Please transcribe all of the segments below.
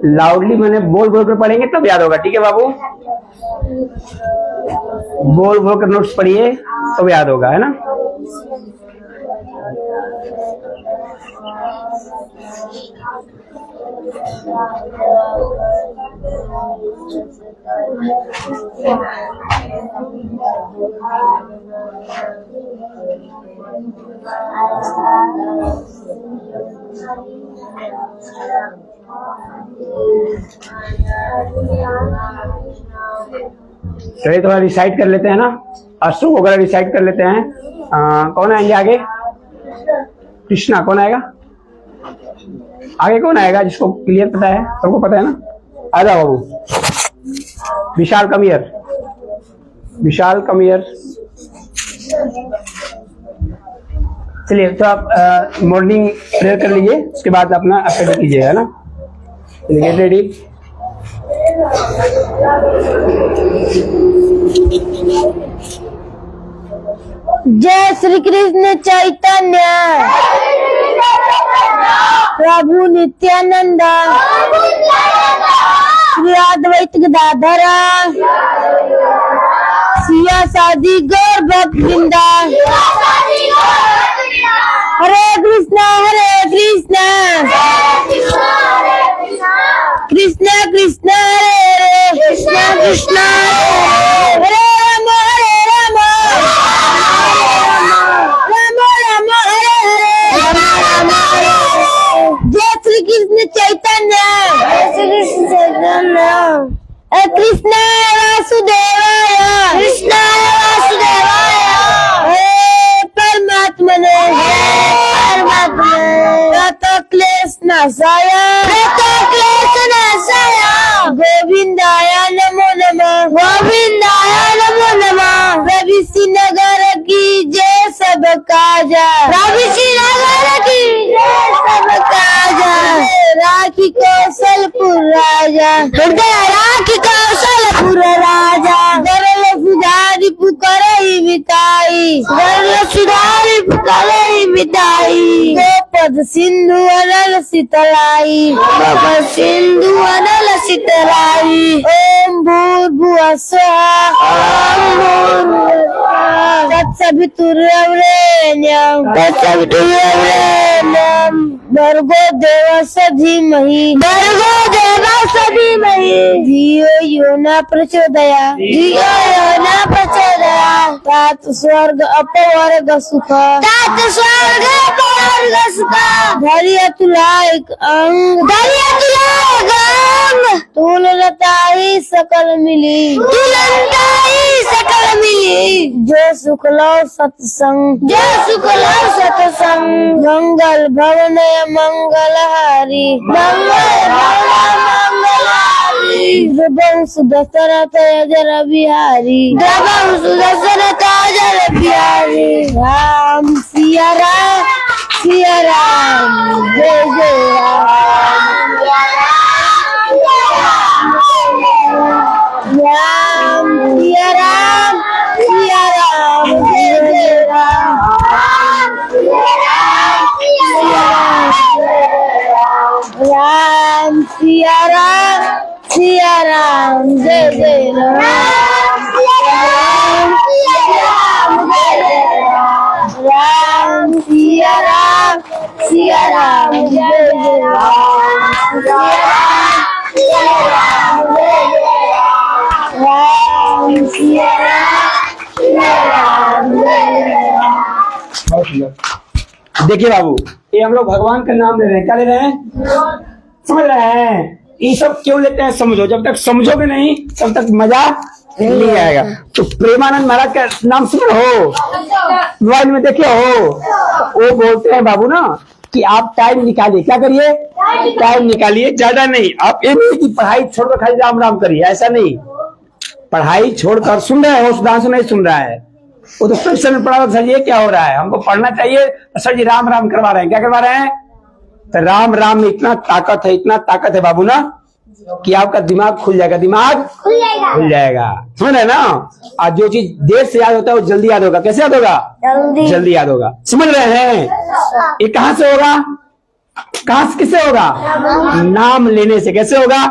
Loudly मैंने बोल बोल कर पढ़ेंगे तब याद होगा, ठीक है बाबू? बोल बोल कर नोट्स पढ़िए तब याद होगा, है ना? चलिए थोड़ा रिसाइट कर लेते हैं ना, अशोक वगैरह रिसाइट कर लेते हैं। कौन आएंगे आगे? कृष्णा कौन आएगा आगे? कौन आएगा जिसको क्लियर पता है? सबको पता है ना? आ जाओ बाबू। विशाल come here, Vishal come here. चलिए तो आप मॉर्निंग प्रेयर कर लीजिए, उसके बाद अपना स्टडी कीजिएगा, है ना? चलिए रेडी। जय श्री कृष्ण चैतन्य प्रभु नित्यानंद श्री अद्वैत गदाधर सिया सादी गौर भक्त वृंदा। हरे कृष्णा कृष्णा कृष्णा हरे कृष्णा कृष्णा हरे राम राम हरे हरे। जय श्री कृष्ण चैतन्य कृष्ण वासुदेवाय हे परमात्मने क्लेश नाशाय गोविंदाय नमो नमः। रवि श्रीनगर की जय सब काजा, राखी कौशलपुर राजा, राखी कौशलपुर राजा। गरल सुधारी पुकरई मिताई, गोपद सिंधु अनल शीतलाई, ओम भूर्भुवः स्वः तत्सवितुर्वरेण्यं भर्गो देवस्य धीमहि धियो यो न प्रचोदयात् तात स्वर्ग अपवर्ग सुख धैर्य तुलाइक अंग तुलनताई सकल मिली जो सुख लो सत्संग मंगल भवन मंगलहारी वंश दशरथ अजर बिहारी राम सिया राम जय जय राम सिया राम जय जय राम सिया राम जय जय राम सिया राम जय जय राम सिया राम बहुत सुंदर। देखिए बाबू, ये हम लोग भगवान का नाम ले रहे हैं, क्या ले रहे हैं? समझ रहे हैं? ये सब क्यों लेते हैं समझो, जब तक समझोगे नहीं तब तक मजा नहीं आएगा। तो प्रेमानंद महाराज का नाम सुने हो, मोबाइल में देखे हो? वो बोलते हैं बाबू ना कि आप टाइम निकालिए, क्या करिए? टाइम निकालिए, ज्यादा नहीं। आप ये नहीं कि पढ़ाई छोड़कर खाली राम राम करिए, ऐसा नहीं। पढ़ाई छोड़कर सुन रहे हो, सुधांशु नहीं सुन रहा है, वो तो क्वेश्चन में पढ़ा, सर ये क्या हो रहा है, हमको पढ़ना चाहिए। सर जी राम राम करवा रहे हैं, क्या करवा रहे हैं? तो राम राम में इतना ताकत है, इतना ताकत है बाबू ना, कि आपका दिमाग खुल जाएगा, दिमाग खुल जाएगा। समझ रहे ना? आज जो चीज देर से याद होता है वो जल्दी याद होगा। कैसे याद होगा? जल्दी याद होगा। समझ रहे हैं? ये कहाँ से होगा? कहाँ से, किससे होगा? नाम लेने से। कैसे होगा?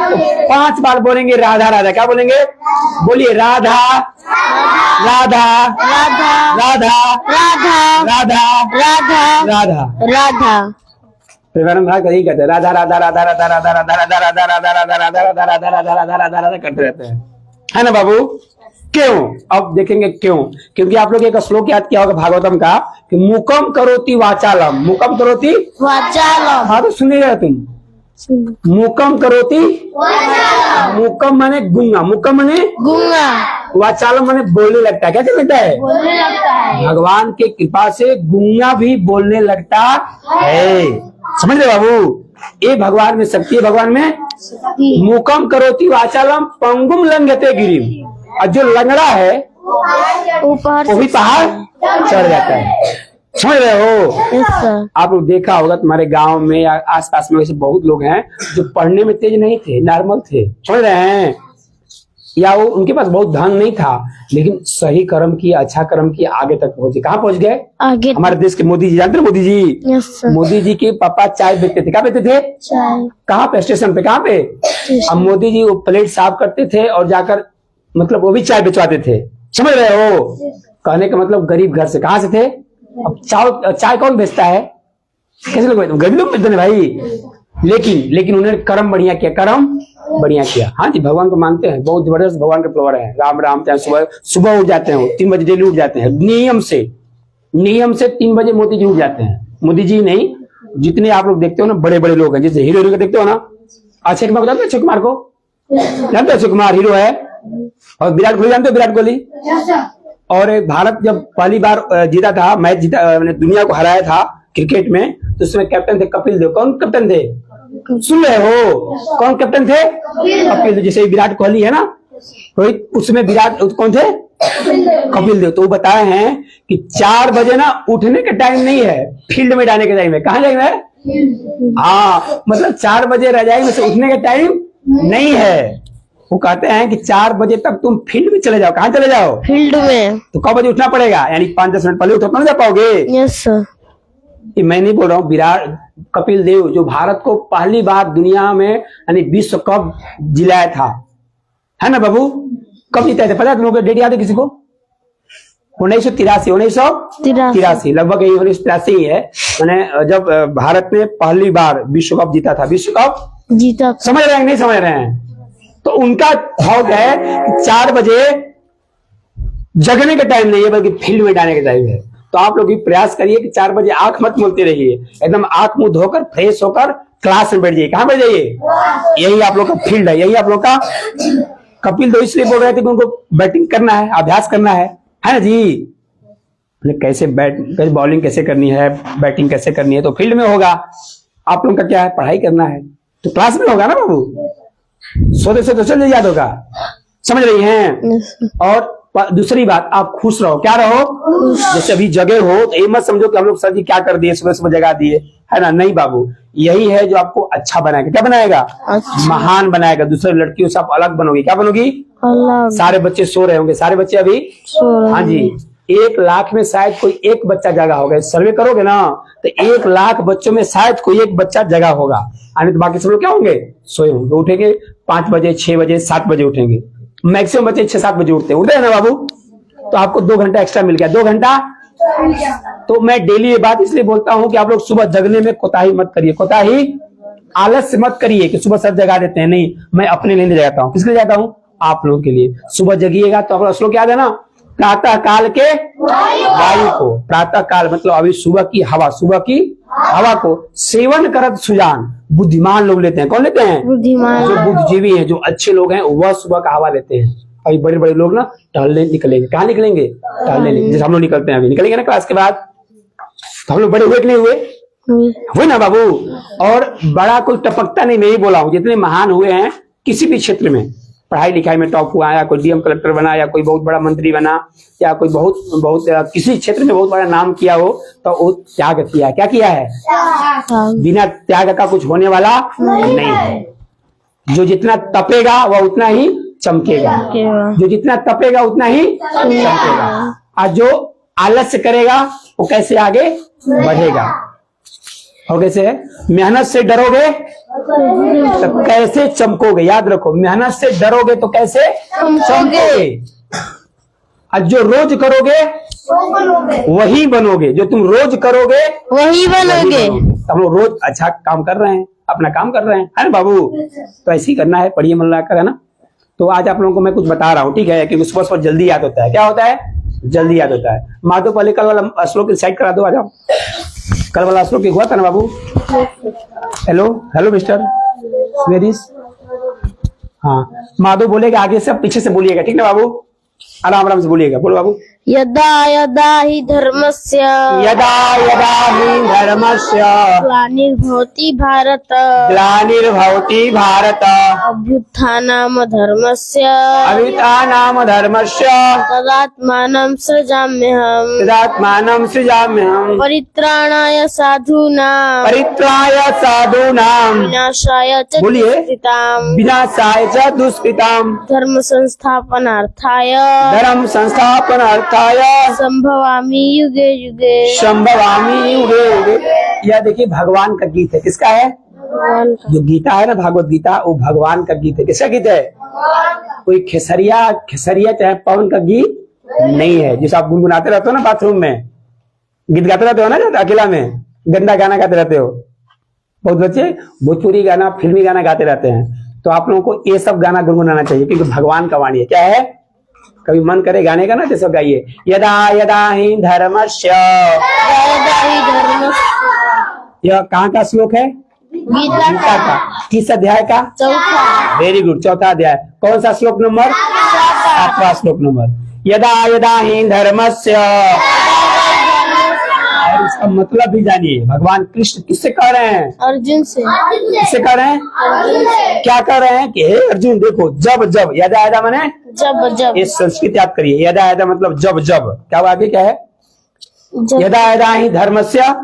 तो 5 बार बोलेंगे राधा राधा। क्या बोलेंगे? बोलिए राधा राधा राधा राधा राधा राधा राधा राधा राधा। प्रेमानंद भाई यही कहते हैं, राधा राधा राधा राधा राधा राधा राधा राधा राधा राधा राधा राधा राधा राधा राधा राधा राधा करते रहते हैं, है ना बाबू? क्यों? अब देखेंगे क्यों। क्योंकि आप लोग एक श्लोक याद किया होगा भागवतम का कि मुकम करोति वाचालम। मुकम करोति वाचालम। हाँ तो सुनिएगा तुम। मुकम करोति, मुकम माने गूंगा, मुकम माने गूंगा, वाचालम माने बोलने लगता है। क्या लगता है? बोलने लगता है। भगवान के कृपा से गूंगा भी बोलने लगता है। समझ रहे बाबू? ये भगवान में शक्ति है। भगवान में मुकम करोति वाचालम पंगुम लंघते गिरिम। और जो लंगड़ा है ऊपर वो भी पहाड़ चढ़ जाता है। समझ रहे हो? आप लोग देखा होगा तुम्हारे गांव में या आसपास में वैसे बहुत लोग हैं जो पढ़ने में तेज नहीं थे, नॉर्मल थे। समझ रहे हैं? या वो उनके पास बहुत धन नहीं था, लेकिन सही कर्म किया, अच्छा कर्म किया, आगे तक पहुंचे। कहाँ पहुंच गए? आगे। हमारे देश के मोदी जी, जानते हैं मोदी जी? Yes sir. मोदी जी के पापा चाय बेचते थे। क्या बेचते थे? चाय। कहाँ पे? स्टेशन पे। कहाँ पे? अब मोदी जी वो प्लेट साफ करते थे और जाकर मतलब वो भी चाय बेचवाते थे। समझ रहे हो? कहने का मतलब गरीब घर से। कहाँ से थे? अब चाय कौन बेचता है? कैसे लोग? गरीब लोग बेचते हैं भाई। लेकिन उन्होंने कर्म बढ़िया किया, कर्म बढ़िया किया। हाँ जी, भगवान को मानते हैं, बहुत जबरदस्त भगवान के फ्लोवर है। राम राम सुबह उठ जाते हैं, 3 बजे डेली उठ जाते हैं, नियम से 3 बजे मोदी जी उठ जाते हैं। मोदी जी नहीं, जितने आप लोग देखते हो ना बड़े बड़े लोग हैं, जैसे हीरो हीरो देखते हो ना। अक्षय कुमार को जानते हो? अक्षय कुमार को जानते हो? अक्षय कुमार हीरो है। और विराट कोहली जानते हो? विराट कोहली। और भारत जब पहली बार जीता था, मैच जीता, दुनिया को हराया था क्रिकेट में, तो उसमें कैप्टन थे कपिल देव। कौन कैप्टन थे? सुन रहे हो? कौन कैप्टन थे? कपिल देव। जैसे विराट कोहली है ना, रोहित, उसमें विराट कौन थे? कपिल देव। तो वो बताए हैं कि 4 बजे ना उठने का टाइम नहीं है, फील्ड में जाने का टाइम है। कहाँ जाना है? हाँ, मतलब 4 बजे रजाई में से उठने का टाइम नहीं है। वो कहते हैं कि 4 बजे तक तुम फील्ड में चले जाओ। कहाँ चले जाओ? फील्ड में। तो कब बजे उठना पड़ेगा? यानी 5-10 मिनट पहले उठो, जा पाओगे? Yes sir. मैं नहीं बोल रहा हूँ, विराट कपिल देव जो भारत को पहली बार दुनिया में यानी विश्व कप जिलाया था, है ना बाबू? कब जीता था पता है तुम लोगों को? डेट याद है किसी को? 1983 लगभग 1983 ही है। मैंने जब भारत ने पहली बार विश्व कप जीता था। विश्व कप जीता। समझ रहे हैं नहीं समझ रहे हैं? तो उनका भाव है कि 4 बजे जगने का टाइम नहीं है, बल्कि फील्ड में जाने का टाइम है। तो आप लोग भी प्रयास करिए कि 4 बजे आंख मत मूंदते रहिए, एकदम आंख मुंह धोकर फ्रेश होकर क्लास में बैठ जाइए। कहाँ बैठ जाइए? यही आप लोग का फील्ड है, यही आप लोग का। कपिल देव इसलिए बोल रहे थे कि उनको बैटिंग करना है, अभ्यास करना है ना जी? कैसे बॉलिंग कैसे करनी है, बैटिंग कैसे करनी है, तो फील्ड में होगा। आप लोगों का क्या है? पढ़ाई करना है, तो क्लास में होगा ना बाबू। सोते सोते चल याद होगा। समझ रही हैं? और दूसरी बात, आप खुश रहो। क्या रहो? जैसे अभी जगह हो तो ये मत समझो कि हम लोग सर जी क्या कर दिए, सुबह सुबह जगा दिए, है ना? नहीं बाबू, यही है जो आपको अच्छा बनाएगा। क्या बनाएगा? अच्छा। महान बनाएगा। दूसरे लड़कियों से आप अलग बनोगी। क्या बनोगी? अलग। सारे बच्चे सो रहे होंगे, सारे बच्चे अभी हाँ जी, 1 लाख में शायद कोई एक बच्चा जगा होगा। सर्वे करोगे ना तो 1 लाख बच्चों में शायद कोई एक बच्चा जगा होगा, यानी तो बाकी सब लोग क्या होंगे? सोए होंगे। उठेंगे 5 बजे, 6 बजे, 7 बजे उठेंगे। मैक्सिमम बच्चे 6-7 बजे उठते हैं ना बाबू? तो आपको 2 घंटा एक्स्ट्रा मिल गया। 2 घंटा। तो मैं डेली ये बात इसलिए बोलता हूं कि आप लोग सुबह जगने में कोताही मत करिए। कोताही, आलस्य मत करिए कि सुबह सब जगा देते हैं। नहीं, मैं अपने लिए नहीं जगाता हूँ। किसके लिए जाता हूँ? आप लोगों के लिए। सुबह जगिएगा तो अपना श्लोक याद है ना? प्रातः काल के वायु को, प्रातः काल मतलब अभी सुबह की हवा, सुबह की हवा को सेवन करत सुजान। बुद्धिमान लोग लेते हैं। कौन लेते हैं? बुद्धिमान। जो बुद्धिजीवी हैं, जो अच्छे लोग हैं, वह सुबह का हवा लेते हैं। अभी बड़े बड़े लोग ना टहलने निकलेंगे। कहाँ निकलेंगे? टहलने। जैसे हम लोग निकलते हैं, अभी निकलेंगे ना क्लास के बाद। तो हम लोग बड़े हुए कि नहीं हुए ना बाबू? और बड़ा कोई टपकता नहीं, मैं ही बोला हूँ। जितने महान हुए हैं किसी भी क्षेत्र में, पढ़ाई लिखाई में टॉप हुआ, या कोई डीएम कलेक्टर बना, या कोई बहुत बड़ा मंत्री बना, या कोई बहुत किसी क्षेत्र में बहुत बड़ा नाम किया हो, तो वो त्याग किया। क्या किया है? बिना त्याग का कुछ होने वाला नहीं है। जो जितना तपेगा वह उतना ही चमकेगा, जो जितना तपेगा उतना ही चमकेगा। और जो आलस्य करेगा वो कैसे आगे बढ़ेगा। और कैसे है, मेहनत से डरोगे तो कैसे चमकोगे। याद रखो, मेहनत से डरोगे तो कैसे चमकोगे। और जो रोज करोगे वही बनोगे, जो तुम रोज करोगे वही बनोगे। हम लोग रोज अच्छा काम कर रहे हैं, अपना काम कर रहे हैं, है ना बाबू। तो ऐसे ही करना है, पढ़िए मन लगाकर, है ना। तो आज आप लोगों को मैं कुछ बता रहा हूँ, ठीक है, क्योंकि सुबह सुबह जल्दी याद होता है। क्या होता है, जल्दी याद होता है। माधो पहले कल वाला श्लोक साइड करा दो, आ जाओ। कल वाला श्लोक हुआ था ना बाबू। हेलो हेलो मिस्टर वेरिस। हाँ, माधो बोलेगा आगे से, पीछे से बोलिएगा, ठीक है बाबू, आराम आराम से बोलिएगा। बोलो बाबू। यदा यदा हि धर्मस्य यदा यदा हि धर्मस्य ग्लानिर्भवति भारत ग्लानिर्भवति भारत अभ्युत्थानम् धर्मस्य अभितानाम धर्मस्य तदात्मानं सृजाम्यहम् तदात्मानं सृजाम्यहम् परित्राणाय साधूनां परित्राय साधूनां विनाशाय च बोलिए। दुष्कृताम् विनाशाय च दुष्कृतां धर्म संस्थापनार्थाय धर्म संस्थापनार्थाय संभवामि युगे युगे। संभवामि युगे युगे। यह देखिए भगवान का गीत है। किसका है, भगवान का। जो गीता है ना, भागवत गीता, वो भगवान का गीत है। किसका गीत है, कोई खेसरिया चाहे पवन का गीत नहीं है। जिसे आप गुनगुनाते रहते हो ना बाथरूम में, गीत गाते रहते हो ना अकेला में, गंदा गाना गाते रहते हो। बहुत बच्चे भोजपुरी गाना, फिल्मी गाना गाते रहते हैं। तो आप लोगों को ये सब गाना गुनगुनाना चाहिए, क्योंकि भगवान का वाणी है। क्या है, कभी मन करे गाने का ना तो सब गाइए। यदा यदा हि धर्मस्य, यह कहाँ का श्लोक है, गीता का। किस अध्याय का, चौथा। वेरी गुड, चौथा अध्याय। कौन सा श्लोक नंबर, 7वां श्लोक नंबर। यदा यदा हि धर्मस्य, और इसका मतलब भी जानिए। भगवान कृष्ण किससे कह रहे हैं, अर्जुन से। किससे कह रहे हैं, अर्जुन से। क्या कह रहे हैं कि हे अर्जुन देखो, जब जब, यदा यदा माने जब जब। ये संस्कृत याद करिए। यदा यदा मतलब जब जब। क्या आगे क्या है, जब यदा यदा हि धर्मस्य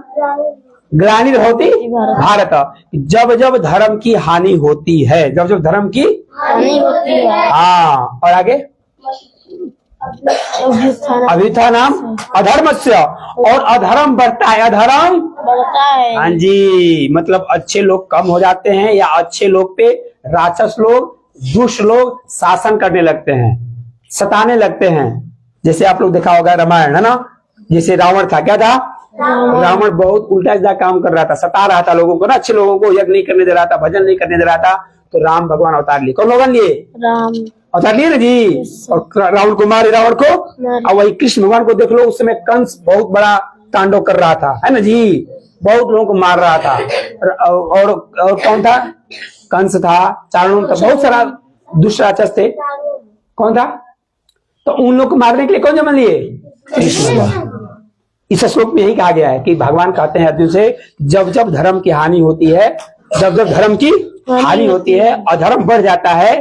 ग्लानिर्भवति भारत। जब जब धर्म की हानि होती है, जब जब धर्म की हानि होती है। हाँ, और आगे अभ्युत्थानम् अधर्मस्य, और अधर्म बढ़ता है, अधर्म बढ़ता है। हाँ जी, मतलब अच्छे लोग कम हो जाते हैं, या अच्छे लोग पे राक्षस लोग, दुष्ट लोग शासन करने लगते हैं, सताने लगते हैं। जैसे आप लोग देखा होगा रामायण, है ना। जैसे रावण था, क्या था, रावण बहुत उल्टा सीधा काम कर रहा था, सता रहा था लोगों को ना, अच्छे लोगों को यज्ञ नहीं करने दे रहा था, भजन नहीं करने दे रहा था। तो राम भगवान अवतार लिए। कौन भगवान लिए, राम अवतार लिए ना जी। और रावण को मारे, रावण को। और वही कृष्ण भगवान को देख लो, उस समय कंस बहुत बड़ा तांडव कर रहा था, है ना जी, बहुत लोगों को मार रहा था। और कौन था, कंस था, चाणूर था, बहुत सारा दुष्ट राक्षस थे। कौन था, तो उन लोग को मारने के लिए कौन जन्म लिए, कृष्ण भगवान। इस श्लोक में यही कहा गया है कि भगवान कहते हैं अर्जुन से, जब जब धर्म की हानि होती है, जब जब धर्म की हानि होती है, अधर्म बढ़ जाता है,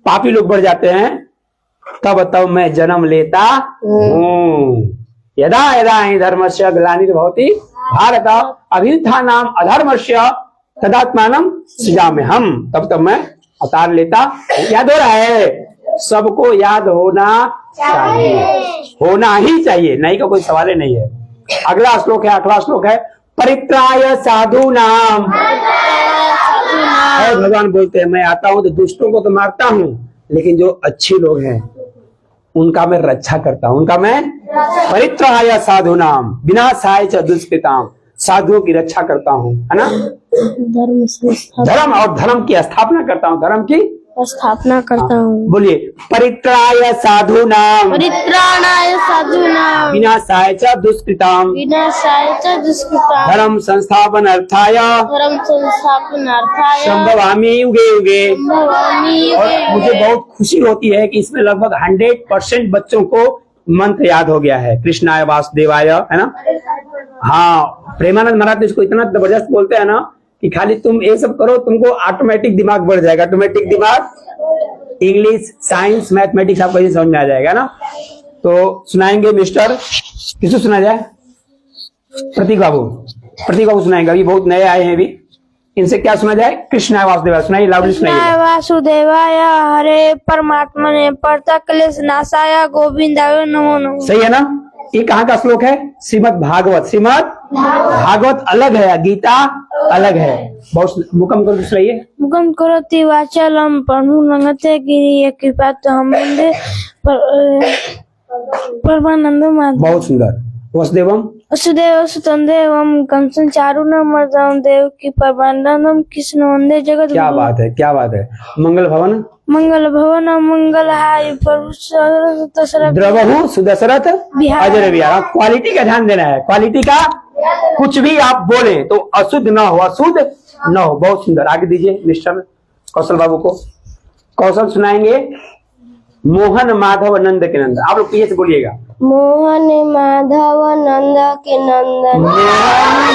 पापी लोग बढ़ जाते हैं, तब तब मैं जन्म लेता हूँ। यदा यदा हि धर्मस्य ग्लानिर्भवति भारत अभ्युत्थानम् अधर्मस्य तदात्मानं सृजाम्यहम्। तब तब मैं अवतार लेता। याद हो रहा है, सबको याद होना चाहिए, होना ही चाहिए, नहीं का कोई सवाल ही नहीं है। अगला श्लोक है, 8वां श्लोक है, परित्राय साधूनाम। और भगवान बोलते हैं, मैं आता हूं तो दुष्टों को तो मारता हूं, लेकिन जो अच्छे लोग हैं उनका मैं रक्षा करता हूं, उनका मैं परित्राय साधूनाम विनाशाय च दुष्कृताम, साधुओं की रक्षा करता हूं, है ना। धर्म और धर्म की स्थापना करता हूं, धर्म की स्थापना करता हूँ। बोलिए, परित्राय साधूनाम परित्राणाय साधूनां विनाशाय च दुष्कृताम विनाशाय च दुष्कृताम् धर्म संस्थापनार्थाय धर्म संस्थापनार्थाय संभवामि युगे युगे। संभवामि और युगे मुझे युगे। बहुत खुशी होती है कि इसमें लगभग 100% बच्चों को मंत्र याद हो गया है, कृष्णाय वासुदेवाय, है ना। हाँ, प्रेमानंद महाराज इसको इतना जबरदस्त बोलते हैं ना कि खाली तुम ये सब करो, तुमको ऑटोमेटिक दिमाग बढ़ जाएगा, ऑटोमेटिक दिमाग, इंग्लिश, साइंस, मैथमेटिक्स आपको ये समझ में आ जाएगा ना। तो सुनाएंगे मिस्टर, किसको सुना जाए, प्रतीक बाबू सुनाएंगे, अभी बहुत नए आए हैं अभी, इनसे क्या सुना जाए? कृष्णाय वासुदेवाय सुनाइए, लाउडली कृष्णाय सुनाइए। वासुदेवाय हरे परमात्मने परता क्लेश नाशाय गोविंदाय नमो नमः। सही है ना? ये कहाँ का श्लोक है? श्रीमद् भागवत। श्रीमद् भागवत अलग है, गीता अलग है। बहुत मुकम कर सुनाइए। मुखम करोति वाचालम पनु लंगते गिरि कृपातहं वंदे परमानंद माधव। बहुत सुंदर। वसुदेवम वसुदेव सुतं देवं कंसन चारुणमर्दनं देवकी परमानंदं कृष्ण वंदे जगत। क्या बात है, क्या बात है। मंगल भवन मंगल भवन मंगलहाय प्रभु दशरथ द्रवहु सुदशरथ बिहार। अजर विहार। क्वालिटी का ध्यान देना है, क्वालिटी का। कुछ भी आप बोले तो अशुद्ध ना हो, अशुद्ध न हो। बहुत सुंदर। आगे दीजिए मिस्टर कौशल बाबू को। कौशल सुनाएंगे मोहन माधव नंद के नंद। आप लोग पीछे से बोलिएगा। मोहन माधव नंद के नंदन मोहन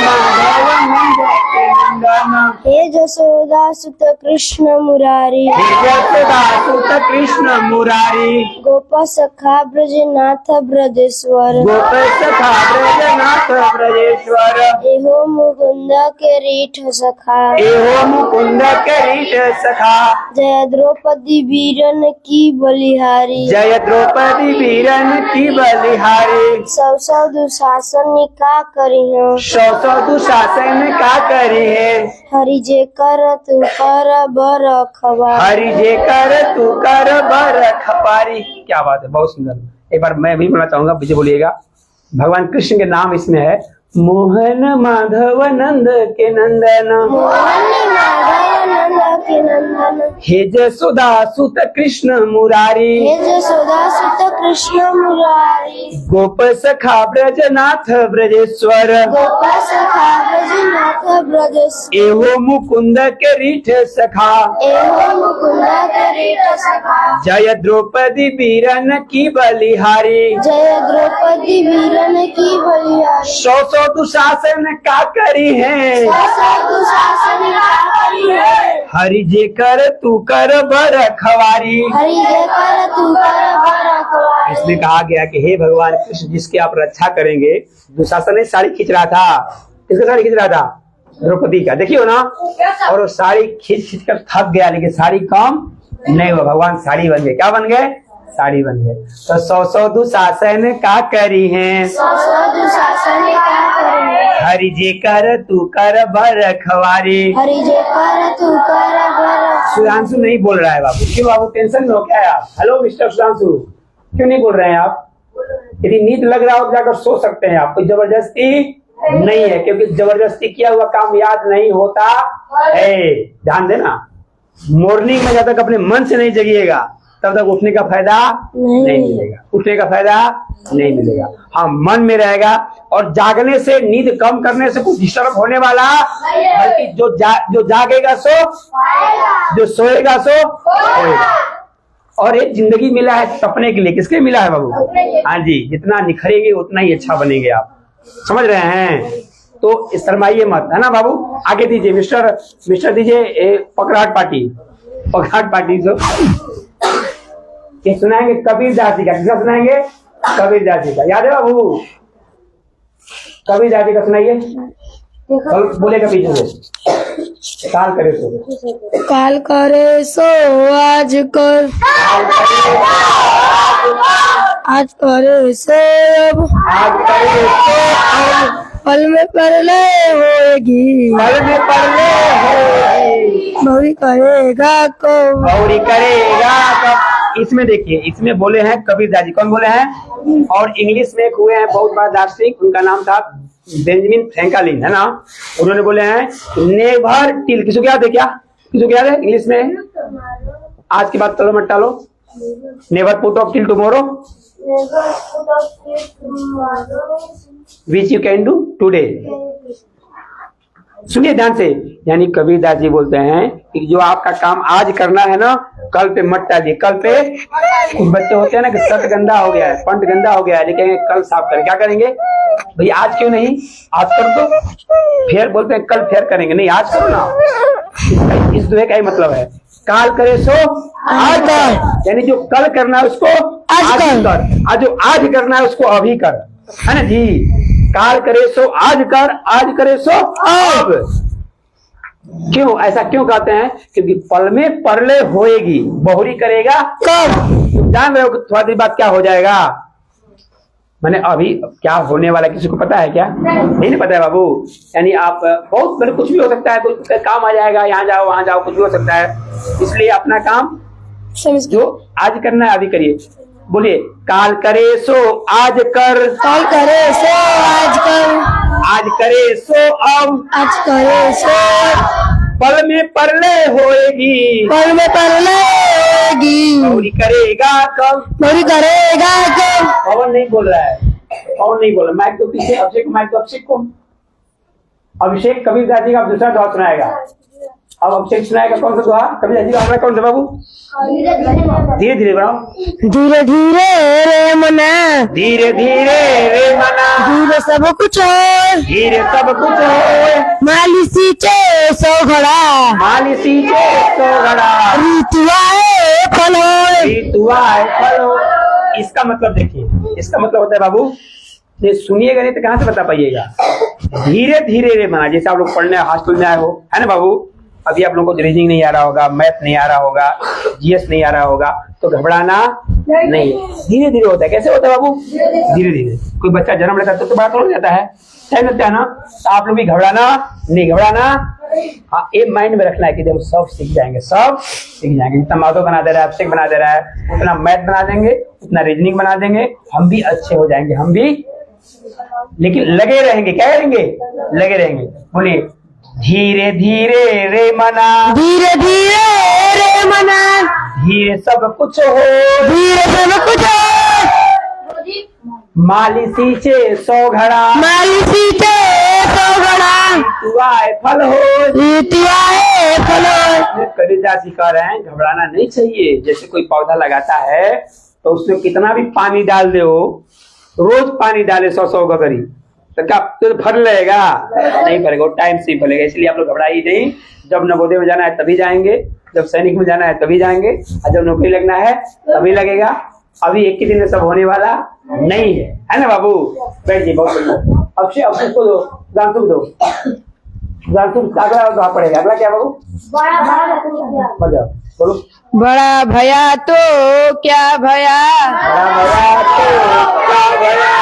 माधव नंद के नंदन हे जसोदा सुत कृष्ण मुरारी यशोदा सुत कृष्ण मुरारी गोप सखा ब्रजनाथ ब्रजेश्वर गोप सखा ब्रजनाथ ब्रजेश्वर एहो मुकुंद के रीठ सखा एहो मुकुंद के रीठ सखा जय द्रौपदी वीरन की बलिहारी जय द्रौपदी वीरन की बलिहारी सौ दुशासन का करी हो सौ दुशासन का करी है हरि जे कर तू कर बर खबा हरि जे कर तू कर बर खपारी। क्या बात है, बहुत सुंदर। एक बार मैं भी बोलना चाहूंगा, पीछे बोलिएगा। भगवान कृष्ण के नाम इसमें है मोहन माधव नंद के नंदन मोहन माधव नंद के नंदन हे जसोदा सुत कृष्ण मुरारी हे जसोदा सुत कृष्ण मुरारी गोप सखा ब्रजनाथ ब्रजेश्वर गोप सखा ब्रजनाथ ब्रजेश्वर एहो मुकुंद के रीठ सखा एहो मुकुंद के रीठ सखा जय द्रौपदी वीरन की बलिहारी जय द्रौपदी वीरन की बलिहारी सौ दुशासन का करी है दुशासन का करी है हरि जे कर तू कर बर खवारी। हरि जे कर तू कर बर खवारी। इसमें कहा गया कि हे भगवान कृष्ण जिसकी आप रक्षा करेंगे। दुशासन ने साड़ी खींच रहा था, किसका साड़ी खींच रहा था? द्रौपदी का। देखियो ना, और वो साड़ी खींच खींच कर थक गया, लेकिन साड़ी कम नहीं हुआ। भगवान साड़ी बन गए। क्या बन गए? साड़ी बन गए। तो सौ दुशासन का करी है दुशासन का करी है हरि जे कर तू कर बर खवारी। हरि जे कर तू कर बर। सुधांशु नहीं बोल रहा है बाबू। क्यों बाबू, टेंशन में हो क्या है आप? हेलो मिस्टर सुधांशु, क्यों नहीं बोल रहे हैं आप? यदि नींद लग रहा हो तो जाकर सो सकते हैं आप, कोई जबरदस्ती नहीं है, क्योंकि जबरदस्ती किया हुआ काम याद नहीं होता है। ध्यान देना, मॉर्निंग में जब तक अपने मन से नहीं जगिएगा तब तक उठने का फायदा नहीं मिलेगा, उठने का फायदा नहीं मिलेगा। हाँ, मन में रहेगा। और जागने से, नींद कम करने से कुछ डिस्टर्ब होने वाला, बल्कि जो जागेगा सो, जो सोएगा सो होएगा। और एक जिंदगी मिला है सपने के लिए। किसके लिए मिला है बाबू? हाँ जी, जितना निखरेंगे उतना ही अच्छा बनेंगे आप। समझ रहे हैं? तो शर्माइए मत, है ना बाबू। आगे दीजिए मिस्टर दीजिए पकड़ाट पार्टी जो ये सुनाएंगे कबीर दास जी का। किसका सुनाएंगे? कबीर दास जी का। याद है बाबू? कबीर दास जी का सुनाइए। बोलेगा पीछे से। काल करे सो आज कर आज करे सो आज करे सो पल में परले होएगी पल में परले होएगी भौरी करेगा को भौरी करेगा कब। इसमें देखिए, इसमें बोले हैं कबीर दास जी। कौन बोले हैं? और इंग्लिश में एक हुए हैं बहुत बड़ा दार्शनिक, उनका नाम था बेंजामिन फ्रैंकलिन, है ना। उन्होंने बोले हैं नेवर टिल। किसको याद है? क्या किसको याद है इंग्लिश में? आज की बात चलो मत टालो। Never put off till tomorrow which you can do today. सुनिए ध्यान से, यानी कबीर दास जी बोलते हैं कि जो आपका काम आज करना है ना, कल पे मत टालिए। कल पे कुछ बच्चे होते हैं ना कि शर्ट गंदा हो गया है, पैंट गंदा हो गया है, लेकिन कल साफ करें। क्या करेंगे भाई? आज क्यों नहीं? आज कर दो। फिर बोलते हैं कल फिर करेंगे। नहीं, आज करो ना। इस दुहे का ही मतलब है काल करे सो आज कर, यानी जो कल करना है उसको आज कर, और जो आज करना है उसको अभी कर, है ना जी। काल करे सो आज कर, आज करे सो अब। क्यों ऐसा क्यों कहते हैं? क्योंकि पल में परले होएगी, बहुरी करेगा कब? तुम जान रहे हो कि थोड़ी देर बाद क्या हो जाएगा? मैंने अभी क्या होने वाला किसी को पता है क्या? नहीं पता है बाबू। यानी आप बहुत मैंने कुछ भी हो सकता है, कोई काम आ जाएगा, यहाँ जाओ वहां जाओ, कुछ भी हो सकता है। इसलिए अपना काम जो आज करना है अभी करिए। बोलिए, काल करे सो आज कर, काल करे सो आज कर, आज करे सो अब, आज करे सो पल में परले होएगी, पल में परले होगी, बहुरी करेगा कब? बहुरी करेगा कब? पवन नहीं बोल रहा है, पवन नहीं बोल रहा। माइक तो पीछे अभिषेक, माइक तो अभिषेक को। अभिषेक कबीरदास जी का दूसरा दोहा सुनाएगा। अब अभिषेक सुनाएगा कौन सा दोहा? कबीरदास जी का हमारा कौन सा बाबू? धीरे धीरे बनाओ। धीरे धीरे रे मना, धीरे धीरे रे मना, धीरे सब कुछ हो, धीरे सब कुछ हो, माली सींचे सो घड़ा, माली सींचे सो घड़ा, ऋतुआए फल हो, ऋतुआए फल हो। इसका मतलब देखिए, इसका मतलब होता है बाबू, ये सुनिएगा नहीं तो कहाँ से बता पाइएगा। धीरे धीरे रे मना, जैसे आप लोग पढ़ने हॉस्टल में आए हो, है ना बाबू? अभी आप लोगों को रीजनिंग नहीं आ रहा होगा, मैथ नहीं आ रहा होगा, जीएस नहीं आ रहा होगा, तो घबराना नहीं। धीरे धीरे होता है। कैसे होता है बाबू? धीरे धीरे। कोई बच्चा जन्म लेता है तो बड़ा तो हो जाता है, टाइम लगता है ना। तो आप लोग भी घबराना नहीं, घबराना हाँ, ये माइंड में रखना है कि जब सब सीख जाएंगे, सब सीख जाएंगे। जितना माधव बना दे रहा है, अभिषेक बना दे रहा है, उतना मैथ बना देंगे, उतना रीजनिंग बना देंगे, हम भी अच्छे हो जाएंगे, हम भी। लेकिन लगे रहेंगे, क्या करेंगे? लगे रहेंगे। बोलिए, धीरे धीरे रे मना, धीरे धीरे रे मना, धीरे सब कुछ हो, धीरे सब कुछ हो, माली सींचे सो घड़ा, माली सींचे सो घड़ा, ऋतुआए फल हो, ऋतुआए फल हो। कबीरदास जी कह रहे हैं घबराना नहीं चाहिए। जैसे कोई पौधा लगाता है तो उसमें कितना भी पानी डाल दे, वो रोज पानी डाले 100 गगरी, तो क्या तो फल लेगा? नहीं फलेगा, वो टाइम से ही फलेगा। इसलिए आप लोग घबराइए नहीं। जब नवोदय में जाना है तभी जाएंगे, जब सैनिक में जाना है तभी जाएंगे, और जब नौकरी लगना है तभी लगेगा। अभी एक ही दिन में सब होने वाला नहीं है ना बाबू? बैठिए, बहुत सुंदर। अभिषेक को दो, जानसुख दो, जानसुख। अगला पड़ेगा, अगला क्या बाबू? बजाओ, बोलो। बड़ा भया तो क्या भया, बड़ा भया तो क्या भया,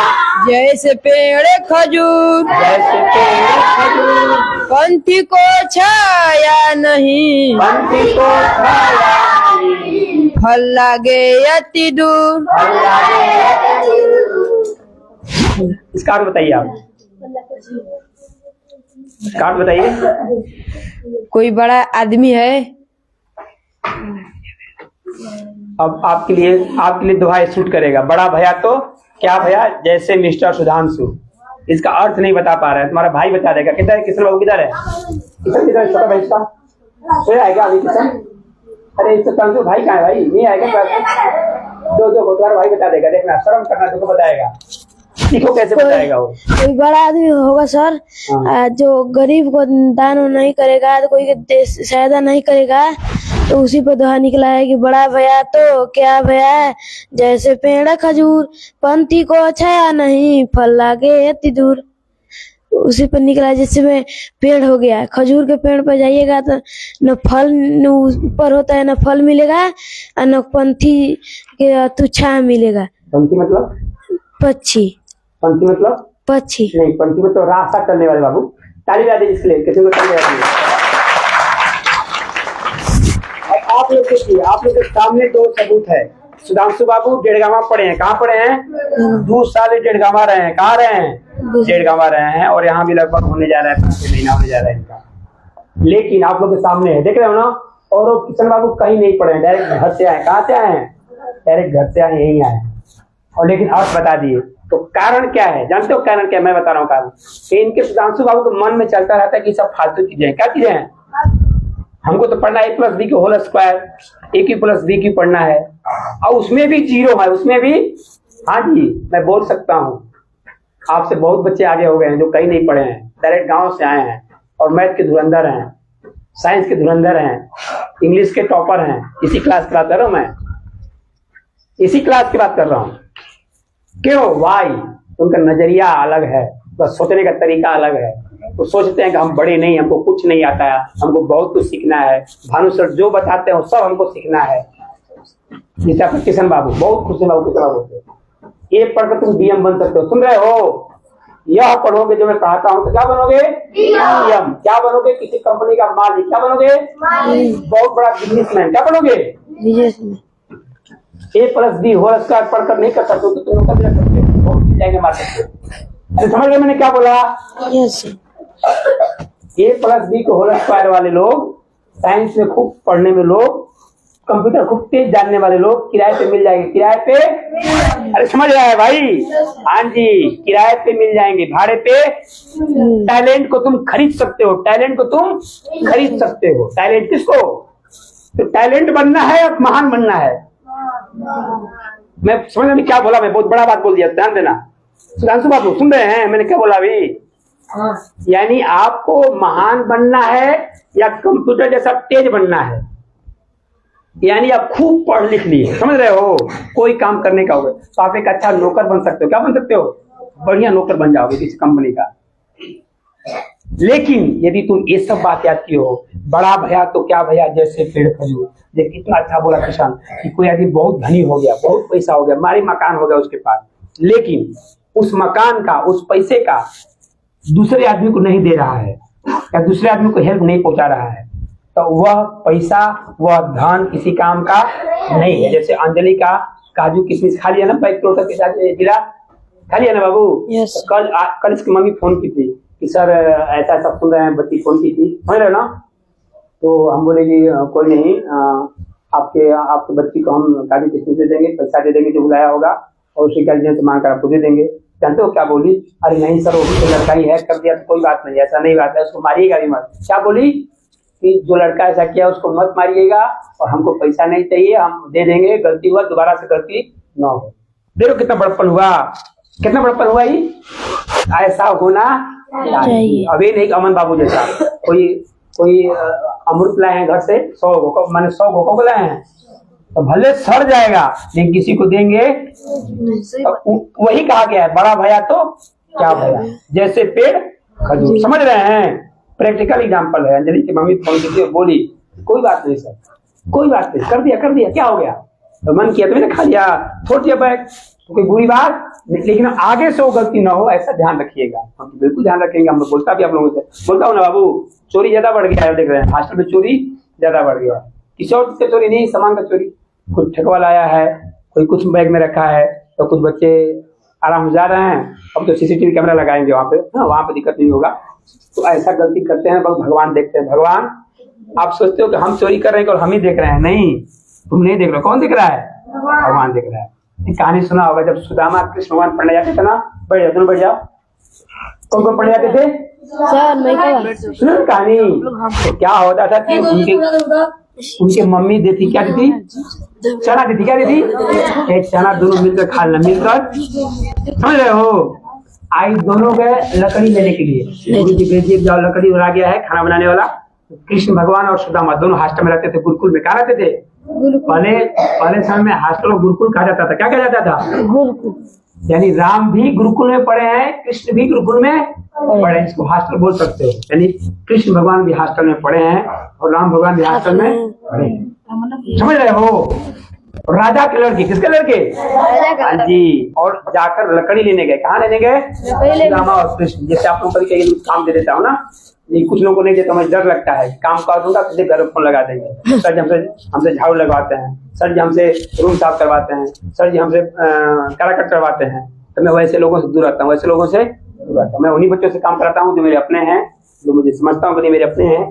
जैसे पेड़ खजूर, जैसे पेड़ खजूर, पंथी को छाया नहीं, पंथी को छाया नहीं, फल लागे अति दूर। फल लागे अति दूर। इसका अर्थ बताइए आप, इसका अर्थ बताइए। कोई बड़ा आदमी है, अब आपके लिए दोहा सूट करेगा। बड़ा भया तो क्या भया, जैसे मिस्टर सुधांशु। इसका अर्थ नहीं बता पा रहा है, तुम्हारा भाई बता देगा। किधर है किशन बाबू? किधर है किशन? छोटा भाई इसका सोया आएगा अभी किशन? अरे इसका सुधांशु भाई कहाँ है? भाई नहीं आएगा? दो तुम्हारा भाई बता देगा, देखना, शर्म करना, तुमको बताएगा। सीखो कैसे बताएगा वो। कोई बड़ा आदमी होगा सर, जो गरीब को दान नहीं करेगा, तो कोई सहायता नहीं करेगा, तो उसी पर दोहा निकला है कि बड़ा भया तो क्या भया, जैसे पेड़ खजूर, पंथी को छाया नहीं, फल लागे अति दूर। उसी पर निकला है। जैसे में पेड़ हो गया, खजूर के पेड़ पर जाइएगा तो न फल ऊपर होता है, न फल मिलेगा, और न पंथी के तुच्छा मिलेगा। पंथी मतलब पक्षी, पंथी मतलब पक्षी नहीं, पंथी मतलब रास्ता करने वाले। बाबू ताली बजा दीजिए इसके लिए, किसी को ताली बजा दीजिए। आप लोग देखिए, आप लोग के सामने दो सबूत है। सुधांशु बाबू डेढ़गामा पढ़े हैं। कहाँ पढ़े हैं? 2 साल डेढ़गामा रहे हैं। कहाँ रहे हैं? डेढ़गामा रहे हैं। और यहाँ भी लगभग होने जा रहा है, 5 महीना होने जा रहा है इनका। लेकिन आप लोग के सामने है, देख रहे हो ना। और वो किशन बाबू कहीं नहीं पढ़े हैं, डायरेक्ट घर से आए। कहाँ से आए हैं? डायरेक्ट घर से आए, यहीं आए। और लेकिन अर्थ बता दिए। तो कारण क्या है? जानते हो कारण क्या? मैं बता रहा हूँ कारण। इनके सुधांशु बाबू के मन में चलता रहता है कि सब फालतू चीजें। क्या चीजें हैं? हमको तो पढ़ना है a + b whole square, a³ + b³ पढ़ना है। और उसमें भी 0 है, उसमें भी। हाँ जी, मैं बोल सकता हूँ। आपसे बहुत बच्चे आगे हो गए हैं जो कहीं नहीं पढ़े हैं, डायरेक्ट गांव से आए हैं और मैथ के धुरंधर हैं, साइंस के धुरंधर हैं, इंग्लिश के टॉपर हैं। इसी क्लास की बात कर रहा हूँ मैं, इसी क्लास की बात कर रहा हूँ। क्यों? वाई? उनका नजरिया अलग है, बस सोचने का तरीका अलग है। तो सोचते हैं कि हम बड़े नहीं, हमको कुछ नहीं आता है, हमको बहुत कुछ सीखना है। भानु सर जो बताते हैं वो सब हमको सीखना है। जैसे आपके किशन बाबू, बहुत खुश है बाबू, किशन बाबू ये पढ़कर तुम डीएम बन सकते हो, सुन रहे हो? यह पढ़ोगे जो मैं कहता हूँ तो क्या बनोगे? डीएम। क्या बनोगे? किसी कंपनी का मालिक। क्या बनोगे? बहुत बड़ा बिजनेसमैन। क्या बनोगे? A+B होल स्क्वायर पढ़कर नहीं कर सकते तो तुम नौकरी लग सकते हो, बहुत मिल जाएंगे मार्केट में। समझ गए मैंने क्या बोला? यस। A+B के होल स्क्वायर वाले लोग, साइंस में खूब पढ़ने में लोग, कंप्यूटर खूब तेज जानने वाले लोग किराए पे मिल जाएंगे। किराए पे? अरे समझ रहा है भाई? हाँ जी, किराए पे मिल जाएंगे, भाड़े पे। टैलेंट को तुम खरीद सकते हो, टैलेंट को तुम खरीद सकते हो। टैलेंट किसको? तो टैलेंट बनना है और महान बनना है। मैं समझ में क्या बोला? मैं बहुत बड़ा बात बोल दिया, ध्यान देना। सुधांशु बाबू सुन रहे हैं मैंने क्या बोला अभी? यानी आपको महान बनना है या कंप्यूटर जैसा तेज बनना है? यानी आप खूब पढ़ लिख लिए, समझ रहे हो, कोई काम करने का होगा तो आप एक अच्छा नौकर बन सकते हो। क्या बन सकते हो? बढ़िया नौकर बन जाओगे किसी कंपनी का। लेकिन यदि तुम ये सब बात याद की हो, बड़ा भैया तो क्या भैया जैसे पेड़ खजूर, देखिए कितना अच्छा बोला किसान कि कोई आदमी बहुत धनी हो गया, बहुत पैसा हो गया, मारी मकान हो गया उसके पास, लेकिन उस मकान का, उस पैसे का दूसरे आदमी को नहीं दे रहा है या दूसरे आदमी को हेल्प नहीं पहुंचा रहा है, तो वह पैसा, वह धन किसी काम का नहीं है। जैसे अंजलि का काजू किशमिश खा लिया ना, 5 करोड़ के साथ जिला खा लिया ना बाबू। yes. कल इसकी मम्मी फोन की थी कि सर ऐसा ऐसा सुन रहे हैं, बच्ची फोन की थी, समझ रहे ना? तो हम बोले कि कोई नहीं, आपके बच्ची को हम काजू किशमिश दे देंगे, पैसा दे देंगे जो बुलाया होगा, और उसके गार्जियन से मांगकर आपको दे देंगे। जानते हो क्या बोली? अरे नहीं सर, वो भी तो लड़का ही है, कर दिया तो कोई बात नहीं, ऐसा नहीं बात है, उसको मारिएगा भी मत। क्या बोली कि जो लड़का ऐसा किया उसको मत मारिएगा और हमको पैसा नहीं चाहिए, हम दे देंगे, गलती हुआ दोबारा से गलती न हो। देखो कितना बड़प्पन हुआ, कितना बड़प्पन हुआ ही। ऐसा होना चाहिए। अभी नहीं अमन बाबू जैसा कोई अमृत लाए हैं घर से 100 घोकों को लाए हैं, तो भले सड़ जाएगा लेकिन किसी को देंगे। तो वही कहा गया है, बड़ा भैया तो क्या भैया जैसे पेड़ खजूर। समझ रहे हैं? प्रैक्टिकल एग्जांपल है। अंजलि की मम्मी फोन की बोली कोई बात नहीं सर, कोई बात नहीं, कर दिया क्या हो गया, तो मन किया तो मैंने खा लिया, छोड़ दिया बैग, तो कोई बुरी बात, लेकिन आगे से वो गलती ना हो ऐसा ध्यान रखिएगा। हम बिल्कुल ध्यान रखेंगे। हम बोलता भी आप लोगों से बोलता हूँ ना बाबू, चोरी ज्यादा बढ़ गया है, देख रहे हैं हॉस्टल में चोरी ज्यादा बढ़ गया। किसी और का चोरी नहीं, सामान का चोरी। कोई ठेकवा लाया है, कोई कुछ बैग में रखा है, तो कुछ बच्चे आराम से जा रहे हैं। अब तो सीसीटीवी कैमरा लगाएंगे वहां पे, वहां पे दिक्कत नहीं होगा। तो ऐसा गलती करते हैं, बस भगवान देखते हैं। भगवान, आप सोचते हो कि हम चोरी कर रहे हैं और हम ही देख रहे हैं, नहीं, तुम नहीं देख रहे हो। कौन देख रहा है? भगवान देख रहा है। कहानी सुना होगा, जब सुदामा कृष्ण भगवान पढ़ने जाते थे ना, बैठ जाओ, तुम बैठ जाओ। कौन पढ़ने जाते थे सर? मैं सुनो कहानी। तो क्या होता था कि उनके मम्मी देती, क्या देती? चना देती। क्या देती? एक चना, दोनों मिलकर खा लेना, मिलकर, समझ रहे हो? आई दोनों गए लकड़ी लेने के लिए, गुरु जी भेजिए जाओ, लकड़ी आ गया है खाना बनाने वाला। कृष्ण भगवान और सुदामा दोनों हॉस्टल में रहते थे, गुरुकुल में। कहाँ रहते थे? पहले समय में हॉस्टल और गुरुकुल कहा जाता था। क्या कहा जाता था? गुरुकुल। यानी राम भी गुरुकुल में पढ़े हैं, कृष्ण भी गुरुकुल में पढ़े, इसको हॉस्टल बोल सकते हो। यानी कृष्ण भगवान भी हॉस्टल में पढ़े हैं और राम भगवान भी हॉस्टल में पढ़े हैं। समझ रहे हो? राजा के लड़के, किसके लड़के? जी। और जाकर लकड़ी लेने गए। कहाँ लेने गए? सुदामा और कृष्ण। जैसे आप लोग कभी काम दे देता हूँ ना, कुछ लोगों को नहीं देता, मुझे डर लगता है, काम कर दूंगा तो घर फोन लगा देंगे, सर जी हमसे झाड़ू लगवाते हैं, सर जी हमसे रूम साफ करवाते हैं, सर जी हमसे कराकट करवाते हैं। तो मैं वैसे लोगों से दूर रहता हूँ, वैसे लोगों से दूर रहता हूँ। मैं उन्हीं बच्चों से काम कराता हूँ जो मेरे अपने हैं, जो मुझे समझता हूँ कि मेरे अपने हैं।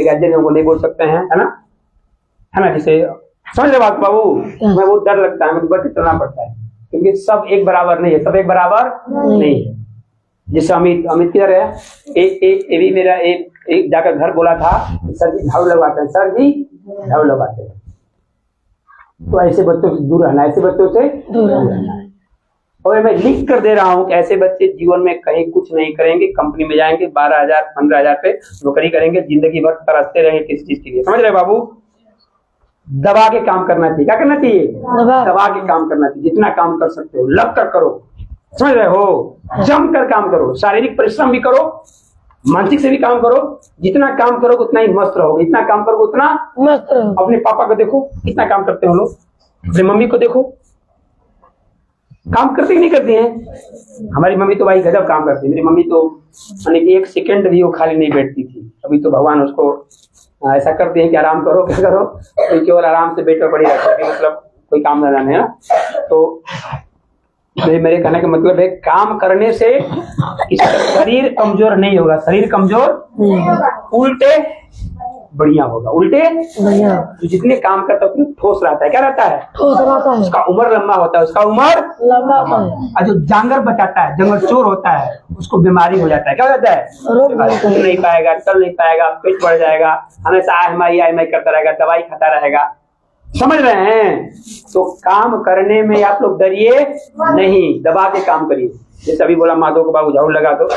गार्जियन लोगों को नहीं बोल सकते हैं, है ना? जिसे समझ रहे बात बाबू? मैं बहुत डर लगता है, मुझे बच के चलना पड़ता है, क्योंकि सब एक बराबर नहीं है, सब एक बराबर नहीं है। जैसे अमित किधर है? एक मेरा एक जाकर घर बोला था, सर जी झाड़ू लगवाते हैं, सर जी झाड़ू लगवाते हैं। तो ऐसे बच्चों से दूर रहना, ऐसे बच्चों से दूर रहना। और मैं लिख कर दे रहा हूँ कि ऐसे बच्चे जीवन में कहीं कुछ नहीं करेंगे, कंपनी में जाएंगे 12,000 15,000 पे नौकरी करेंगे, जिंदगी भर तरसते रहेंगे किसी चीज के लिए। समझ रहे बाबू? दबा के काम करना चाहिए। क्या करना चाहिए? दबा के काम करना चाहिए। जितना काम कर सकते हो लग कर करो, समझ रहे हो? जम कर काम करो, शारीरिक परिश्रम भी करो मानसिक से भी काम करो, जितना काम करोगे उतना ही मस्त रहोगे, इतना काम करोगे उतना मस्त रहो। अपने पापा को देखो कितना काम करते हो लोग, अपने मम्मी को देखो काम करते ही नहीं करती हैं। हमारी मम्मी तो भाई गजब काम करती है, मेरी मम्मी तो यानी कि एक सेकंड भी वो खाली नहीं बैठती थी। अभी तो भगवान उसको ऐसा करते हैं कि आराम करो क्या करो, तो केवल आराम से बेड पर पड़ी रहती है, मतलब कोई काम न जाने है ना। तो मेरे कहने का मतलब है काम करने से इसका शरीर कमजोर नहीं होगा, शरीर कमजोर उल्टे बढ़िया होगा, उल्टे बढ़िया तो जितने काम करता है उतने ठोस रहता है। क्या रहता है? ठोस रहता है, उसका उम्र लंबा होता है, उसका उम्र लंबा होता है। और जो जांगर बचाता है, जंगल चोर होता है, उसको बीमारी हो जाता है। क्या हो जाता है? रोग होता है। चल नहीं पाएगा, चल नहीं पाएगा, पेट बढ़ जाएगा, हमेशा आय करता रहेगा, दवाई खाता रहेगा। समझ रहे हैं? तो काम करने में आप लोग डरिए नहीं, दबा के काम करिए। जैसे अभी बोला माधव को बाबू झाड़ू लगा दो,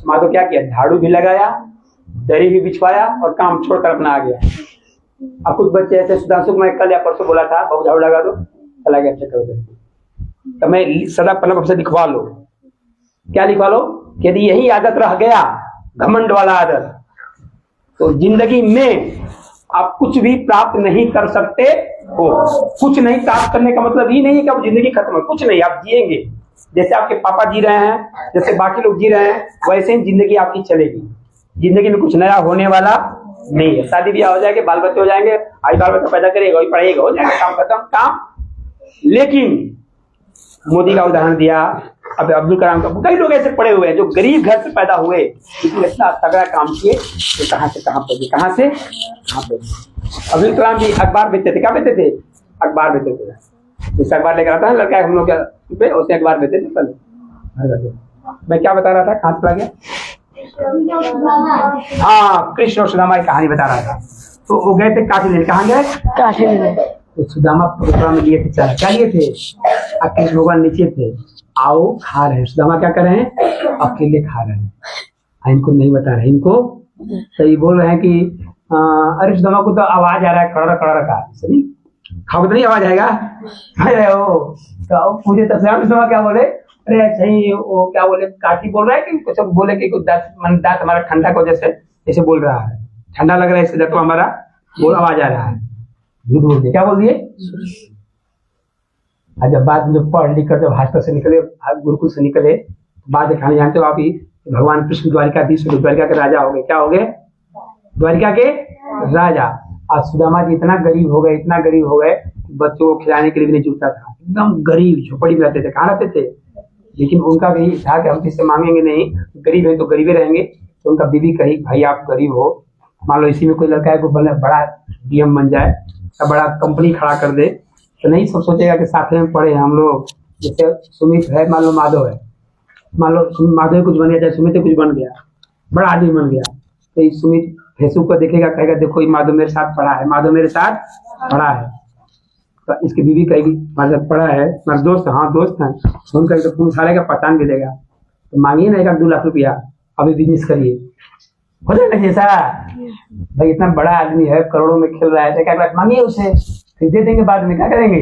माधव क्या किया? झाड़ू भी लगाया, दरी भी बिछवाया और काम छोड़कर अपना आ गया। अब कुछ बच्चे ऐसे, सुधांशु को मैं कल या परसों बोला था बाबू झाड़ू लगा दो, चला गया चेक कर दो। तो मैं सदा पन्ना से लिखवा लो, क्या लिखवा लो? यदि यही आदत रह गया, घमंड वाला आदत, तो जिंदगी में आप कुछ भी प्राप्त नहीं कर सकते हो। कुछ नहीं प्राप्त करने का मतलब ये नहीं है कि अब जिंदगी खत्म है, कुछ नहीं, आप जिएंगे जैसे आपके पापा जी रहे हैं, जैसे बाकी लोग जी रहे हैं, वैसे ही जिंदगी आपकी चलेगी। जिंदगी में कुछ नया होने वाला नहीं है। शादी ब्याह हो जाएंगे, बाल बच्चे हो जाएंगे, आई बाल बच्चा पैदा करेगा, वही पढ़ेगा, हो जाएगा, काम खत्म काम। लेकिन मोदी का उदाहरण दिया, अब अब्दुल कलाम का, कई लोग ऐसे पड़े हुए हैं जो गरीब घर से पैदा हुए, लेकिन इतना तगड़ा काम किए, तो कहां से कहां पहुंचे, कहां से कहां पहुंचे। अब्दुल कलाम जी अखबार बेचते थे, क्या बेचते थे? अखबार बेचते थे। जैसे अखबार लेकर आता है लड़का हम लोग, क्या उसे अखबार बेचते थे पहले। मैं क्या बता रहा था, कहां चला गया? हाँ, कृष्ण और सुदामा की कहानी बता रहा था। तो वो गए थे काठी लेने, कहाँ गए? काठी लेने। तो सुदामा परशुराम में लिए थे, चारा क्या लिए थे? और कृष्ण भगवान नीचे थे, आओ खा रहे हैं। सुदामा क्या कर रहे हैं? अकेले खा रहे हैं, इनको नहीं बता रहे इनको। तो ये बोल रहे हैं कि अरे सुदामा को तो आवाज आ रहा है, कड़र कड़र का, सही खाओ तो नहीं आवाज आएगा, खा रहे हो। तो मुझे तब सुदामा क्या बोले, अरे सही वो क्या बोले, काठी बोल रहा है कि कुछ बोले कि दांत हमारा ठंडा को जैसे बोल रहा है, ठंडा लग रहा है इसलिए तो हमारा बोल आवाज आ रहा है। झूठ बोल दिए, क्या बोल दिए? जब बाद में जब पढ़ लिख कर जब हॉस्टल से निकले, गुरुकुल से निकले, बाद में खाने जानते हो आप ही, भगवान कृष्ण द्वारिकाधीश, द्वारिका के राजा हो गए। क्या हो गए? द्वारिका के राजा। आज सुदामा जी इतना गरीब हो गए, इतना गरीब हो गए, बच्चों को खिलाने के लिए भी नहीं जुटता था, एकदम गरीब झोपड़ी में रहते थे। कहाँ रहते थे? लेकिन उनका भी था कि हम किससे मांगेंगे नहीं, गरीब है तो गरीबे रहेंगे। तो उनका बीवी कही, भाई आप गरीब हो, मान लो इसी में कोई लड़का है को बड़ा डीएम बन जाए, बड़ा कंपनी खड़ा कर दे, तो नहीं सब सोचेगा कि साथ में पढ़े हम लोग। जैसे सुमित है, मान लो माधव है, मान लो माधव कुछ बन गया, चाहे सुमित कुछ बन गया, बड़ा आदमी बन गया, तो ये सुमित फेसबुक पर देखेगा, कहेगा देखो ये माधव मेरे साथ पढ़ा है, माधव मेरे साथ पढ़ा है। तो इसकी बीवी कहेगी हमारे साथ पढ़ा है, हमारे दोस्त, हाँ दोस्त है, फोन करके तो पुलिस वाले का पहचान भी देगा। तो मांगिए ना 1-2 लाख रुपया, अभी बिजनेस करिए, हो जाएगा जैसा। भाई इतना बड़ा आदमी है, करोड़ों में खेल रहा है, क्या बात, मांगिए उसे, फिर दे देंगे, बाद में क्या करेंगे,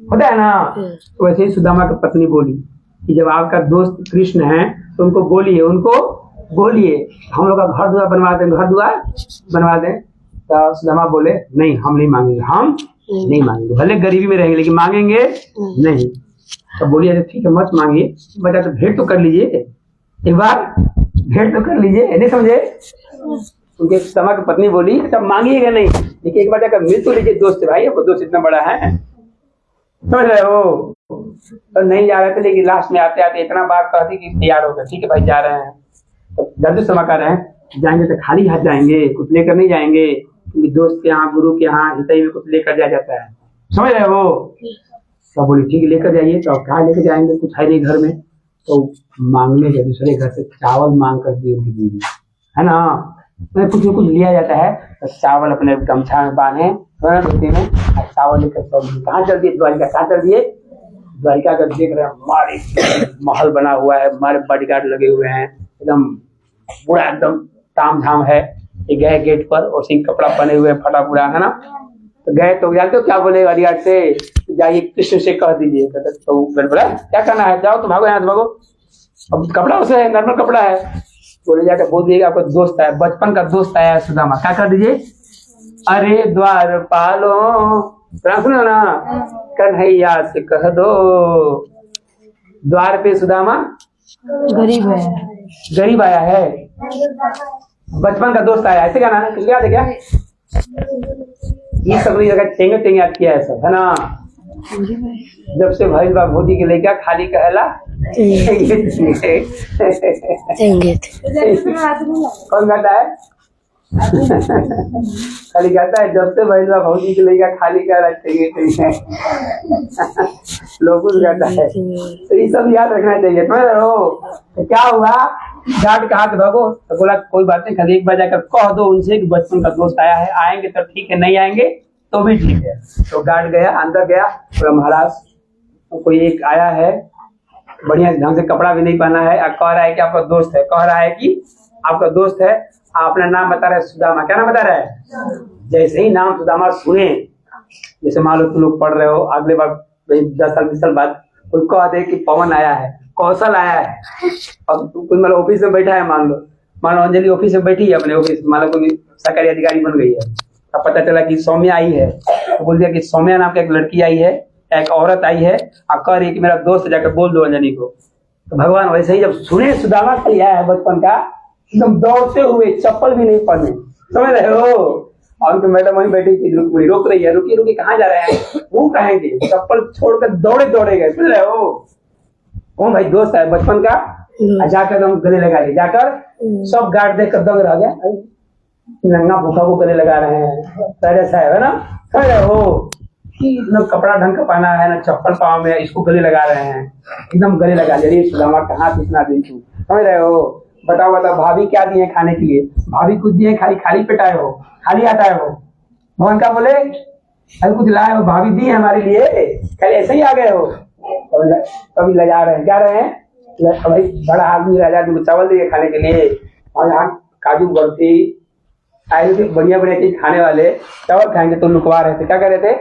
होता है ना। तो वैसे ही सुदामा की पत्नी बोली कि जब आपका दोस्त कृष्ण है तो उनको बोलिए, हम लोग का घर द्वार बनवा दें। तो सुदामा बोले नहीं, हम नहीं मांगेंगे, हम नहीं मांगेंगे, भले गरीबी में रहेंगे लेकिन मांगेंगे नहीं। तो बोलिए अरे ठीक है मत मांगिए, बेटा तो भेंट तो कर लीजिए, एक बार भेंट तो कर लीजिए, नहीं समझे? उनके सुदामा की पत्नी बोली तब मांगिएगा नहीं, लेकिन एक बार जाकर मिल तो लीजिए दोस्त से, भाई आपको दोस्त इतना बड़ा है, समझ रहे हो? तो नहीं जा रहे थे, लेकिन लास्ट में आते आते इतना बात कहती कि तैयार हो गए, ठीक है भाई जा रहे हैं। तो जल्दी समा कर रहे हैं, जाएंगे तो खाली हाथ जाएंगे, कुछ लेकर नहीं जाएंगे, क्योंकि दोस्त के यहाँ, गुरु के यहाँ हितई में कुछ लेकर जाया जाता है, समझ रहे हो? तो बोली ठीक है लेकर जाइए। तो कहा लेकर जाएंगे, कुछ है नहीं घर में। तो मांगने के दूसरे घर से चावल मांग कर दी उनकी बीवी, है ना, तो कुछ न कुछ लिया जाता है। तो चावल अपने गमछा में बांधे धोती में, चावल लेकर कहाँ चल दिए? द्वारिका। कहाँ चल दिए? द्वारिका का देख रहे हैं, हमारे महल बना हुआ है, हमारे बॉडीगार्ड लगे हुए हैं, एकदम पूरा एकदम ताम झाम है। ये गए गेट पर और सिंह कपड़ा पहने हुए फटा पूरा, है ना। तो गए तो जानते हो क्या बोले बॉडीगार्ड से, जाइए कृष्ण से कह दीजिए। तो गड़बड़ा, क्या करना है, जाओ तो भागो यहाँ से भागो, अब कपड़ा उसे है, नॉर्मल कपड़ा है। बोले जाकर बोल दिएगा आपका दोस्त आया, बचपन का दोस्त आया है सुदामा। क्या कर दीजिए, अरे द्वार पालो, सुनो ना, कन्हैया से कह दो। द्वार पे सुदामा गरीब है, गरीब आया है, बचपन का दोस्त आया, ऐसे गाना है, याद है क्या? ये सब जगह टेंगे टेंगे याद किया है सब, है ना? जब से भाई बाप मोदी के लेकर खाली कहला कौन गाता है? खाली गाता है, जब से भाई बाप मोदी के लेकर खाली कहला लोग गाता है। तो ये सब याद रखना चाहिए। तो क्या हुआ, गार्ड कहा कि भागो, तो बोला कोई बात नहीं, खाली एक बार जाकर कह दो उनसे कि बचपन का दोस्त आया है, आएंगे तो ठीक है, नहीं आएंगे तो भी ठीक है। तो गार्ड गया, अंदर गया, बोला महाराज कोई एक आया है, बढ़िया ढंग से कपड़ा भी नहीं पहना है, कह रहा है कि आपका दोस्त है, कह रहा है कि आपका दोस्त है, अपना नाम बता रहा है सुदामा। क्या नाम बता रहा है? जैसे ही नाम सुदामा सुने, जैसे मान लो तुम लोग पढ़ रहे हो, अगले बार 10 साल 20 साल बाद कोई कह दे कि पवन आया है, कौशल आया है, और कोई मतलब ऑफिस में बैठा है, मान लो अंजलि ऑफिस में बैठी है अपने ऑफिस, मान लो कोई सरकारी अधिकारी बन गई है, अब पता चला कि सौम्या आई है, तो बोल दिया कि सौम्या नाम की एक लड़की आई है, एक औरत आई है, और कह रही कि मेरा दोस्त, जाकर बोल दो अंजलि को। तो भगवान वैसे ही जब सुने सुदामा के लिए आया है बचपन का, एकदम दौड़ते हुए, चप्पल भी नहीं पहने, समझ रहे हो? और उनकी मैडम वहीं बैठी थी, रोक रही है, रुकिए रुकिए कहाँ जा रहे हैं, वो कहेंगे, चप्पल छोड़कर दौड़े गए, समझ रहे हो? कौन भाई दोस्त है बचपन का, जाकर हम गले लगा लिए, जाकर सब गार्ड देख कर दंग रह गया, नंगा भूखा को गले लगा रहे हैं, ऐसा है ना? समझ रहे हो? न कपड़ा ढंग का पहना है, ना चप्पल पाँव में, इसको गले लगा रहे हैं, एकदम गले लगा लिया। सुदामा कहाँ इतना दिन तू, समझ रहे हो? बताओ भाभी क्या दिए खाने के लिए? भाभी कुछ दिए, खाली पेट आए हो, खाली आता है हो? भगवान का बोले अरे कुछ लाए हो, भाभी दी है हमारे लिए, खाली ऐसे ही आ गए हो? कभी ले जा रहे हैं, क्या रहे हैं भाई, बड़ा आदमी राजा तुमको चावल दिए खाने के लिए, और यहाँ काजू बर्फी आए थे, बढ़िया बढ़िया चीज खाने वाले, चावल खाएंगे तो लुकवा रहे थे, क्या कर रहे थे?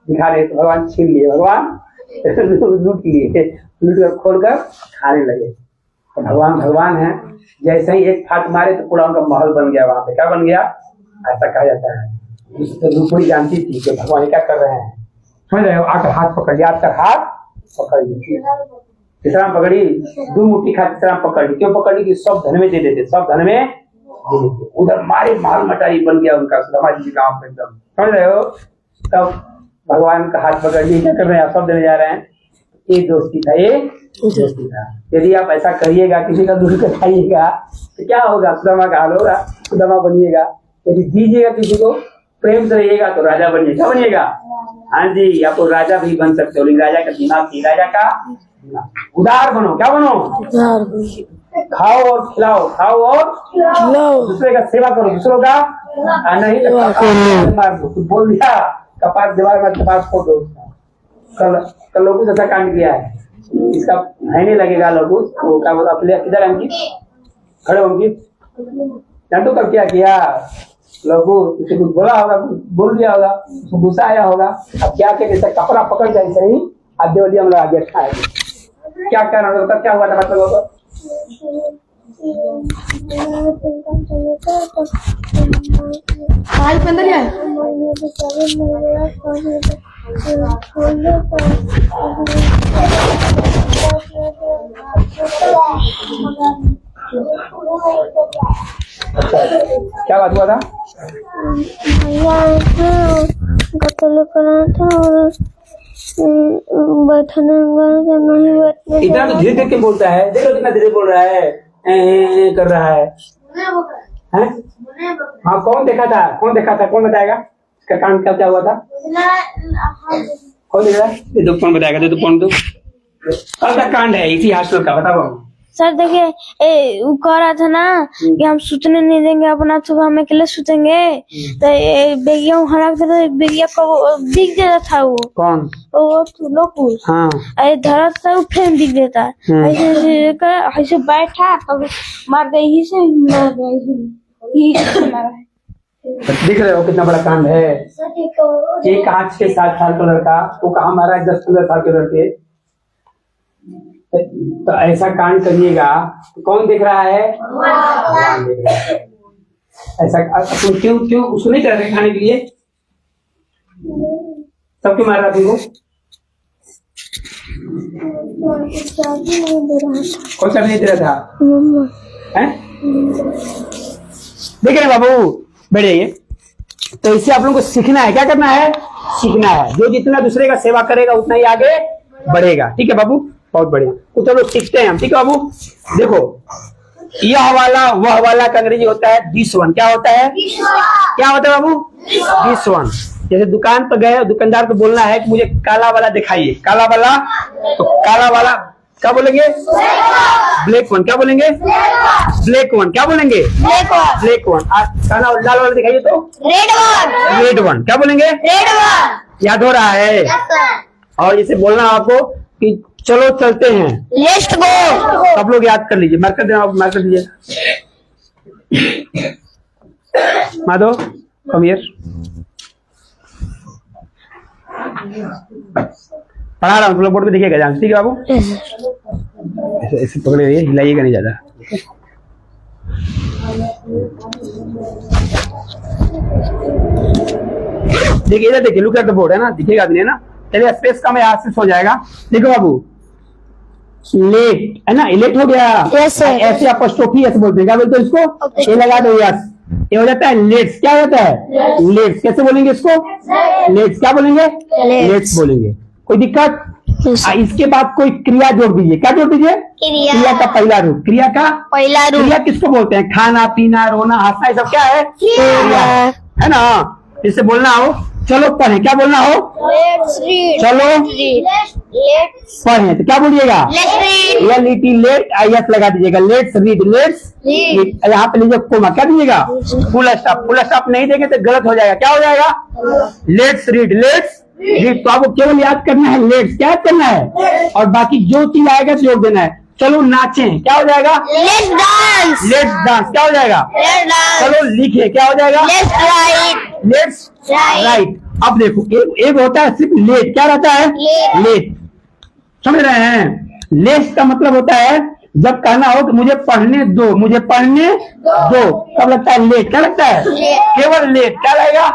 दिखा रहे थे। भगवान छीन लिए, भगवान लूट लिए, लूट कर खोल कर खाने लगे। तो भगवान है, जैसे ही एक फाट मारे तो पूरा उनका महल बन गया, वहां पे क्या बन गया, ऐसा कहा जाता है। तो रुक्मिणी जानती थी कि भगवान क्या कर रहे हैं, समझ रहे हो? आकर हाथ पकड़ लिया, आकर हाथ पकड़ ली, तीसरा पकड़ी, 2 मुट्ठी खा, तीसरा पकड़ ली। क्यों पकड़ ली? कि सब धन में दे देते, सब धन में दे देते। उधर मारे माल मटारी बन गया उनका, सुदामा जी गाँव एकदम, समझ रहे हो? तब भगवान का हाथ पकड़ लिए, क्या कर रहे हैं, सब देने जा रहे हैं। ये दोस्ती था, ये दोस्ती था। यदि आप ऐसा करिएगा, किसी का दूर कर खाइएगा, तो क्या होगा? सुदामा का हाल होगा, सुदामा बनिएगा। यदि दीजिएगा किसी को, प्रेम से रहिएगा, तो राजा बनिएगा। क्या बनिएगा? हाँ जी, आपको राजा भी बन सकते हो, लेकिन राजा का दिमाग की, राजा का उदार बनो। क्या बनो? खाओ और खिलाओ, खाओ और दूसरे का सेवा करो, दूसरों का नहीं तो मार दो। बोल दिया कपाट दीवार में कपाट फोड़ दो उसका। कल लोगों ऐसा कांड किया है, इसका नहीं लगेगा लोगों, वो क्या बोला, किधर अंकित खड़े अंकित, जानते कब क्या किया? लोगों किसी कुछ बोला होगा, बोल दिया होगा, उसको गुस्सा आया होगा, अब क्या क्या जैसे कपड़ा पकड़ जाए सही, आज देवलिया हम लोग आगे खाएंगे। क्या करना होता, क्या हुआ था मतलब होगा? क्या बात हुआ था? बैठने नहीं, इतना तो धीरे धीरे बोलता है, देखो कितना धीरे बोल रहा है, कर रहा है। हाँ, कौन देखा था, कौन बताएगा इसका कांड क्या हुआ था? कौन देखा? ये तो कौन बताएगा? तो कौन, तो कल का कांड है इसी हॉस्टल का, बताओ। सर देखिए, वो कह रहा था ना कि हम सूतने नहीं देंगे, अपना सुबह हम अकेले सूतेंगे, तो बेगिया हरा बेगिया को दिख देता था। वो कौन? वो लोकुस। हाँ, धरा था, वो फिर दिख देता, ऐसे बैठा तब मार गई, ही से मार गया। दिख रहे हो कितना बड़ा कांड है? एक 5 से 7 साल का लड़का, वो कहाँ मारा है 10-15 साल के लड़के, तो ऐसा कांड करिएगा तो कौन देख रहा है? भगवान देख रहा है। ऐसा तुम क्यों क्यों उसको नहीं कर रहे खाने के लिए? सब क्यों मार रहा तुमको? कौन सा नहीं दे रहा था? हैं? देख रहे बाबू, बैठ जाइए। तो इससे आप लोगों को सीखना है, क्या करना है? सीखना है। जो जितना दूसरे का सेवा करेगा उतना ही आगे बढ़ेगा। ठीक है बाबू, बहुत बढ़िया। तो चलो सीखते हैं हम। ठीक है बाबू, देखो यह वाला वह वाला का अंग्रेजी होता है दिस वन। क्या होता है? क्या होता है बाबू? This one. जैसे दुकान पर गए, दुकानदार को बोलना है कि मुझे काला वाला दिखाइए। काला वाला, तो काला वाला क्या बोलेंगे? Black one. क्या बोलेंगे? Black one. क्या बोलेंगे? Black one. काला लाल वाला दिखाइए तो रेड वन। Red one. क्या बोलेंगे? Red one. याद हो रहा है? और जैसे बोलना आपको कि चलो चलते हैं, लेट्स गो। सब लोग याद कर लीजिए। मार्कर देना, आप मार्कर दीजिए। Madhav come here. पढ़ा रहा हूँ, तुम लोग बोर्ड पे देखिएगा ध्यान। ठीक है बाबू, ऐसे ऐसे पकड़िए, हिलाइएगा नहीं ज्यादा। देखिए इधर देखिए, लुक एट द बोर्ड, है ना? दिखेगा भी नहीं ना? चलिए स्पेस का मैं यहाँ से हो जाएगा। देखो बाबू, लेट है ना? लेट हो गया। Yes, sir. ऐसे अपोस्ट्रोफी ऐसे बोलते हैं। क्या बोलते हैं इसको? ये लगा दो यस। ये हो जाता है लेट्स। क्या होता है? लेट्स। कैसे बोलेंगे इसको? लेट्स। क्या बोलेंगे? लेट्स बोलेंगे। कोई दिक्कत? इसके बाद कोई क्रिया जोड़ दीजिए। क्या जोड़ दीजिए? क्रिया का पहला रूप। क्रिया का पहला रूप। क्रिया किसको बोलते हैं? खाना पीना रोना हंसना, ये सब क्या है? क्रिया है ना? इससे बोलना हो चलो पढ़े। क्या बोलना हो? Let's read. चलो लेट्स पढ़े। तो क्या बोलिएगा? रीड। लेट यस लगा दीजिएगा। Let's read. Let's read. यहाँ पे लीजिए कोमा। क्या दीजिएगा? Full stop. फुल स्टॉप नहीं देंगे तो गलत हो जाएगा। क्या हो जाएगा? Let's read. Let's read. तो आपको केवल याद करना है लेट्स। क्या याद करना है? और बाकी जो चीज आएगा जोड़ देना है। चलो नाचें। क्या हो जाएगा? Let's dance. Let's dance. क्या हो जाएगा? Let's dance. चलो लिखिए। क्या हो जाएगा? Let's write. Let's write. अब देखो एक होता है सिर्फ लेट। क्या रहता है? लेट। समझ रहे हैं? लेट का मतलब होता है जब कहना हो कि मुझे पढ़ने दो, मुझे पढ़ने दो, तब लगता है लेट। क्या लगता है? केवल लेट। क्या लगेगा?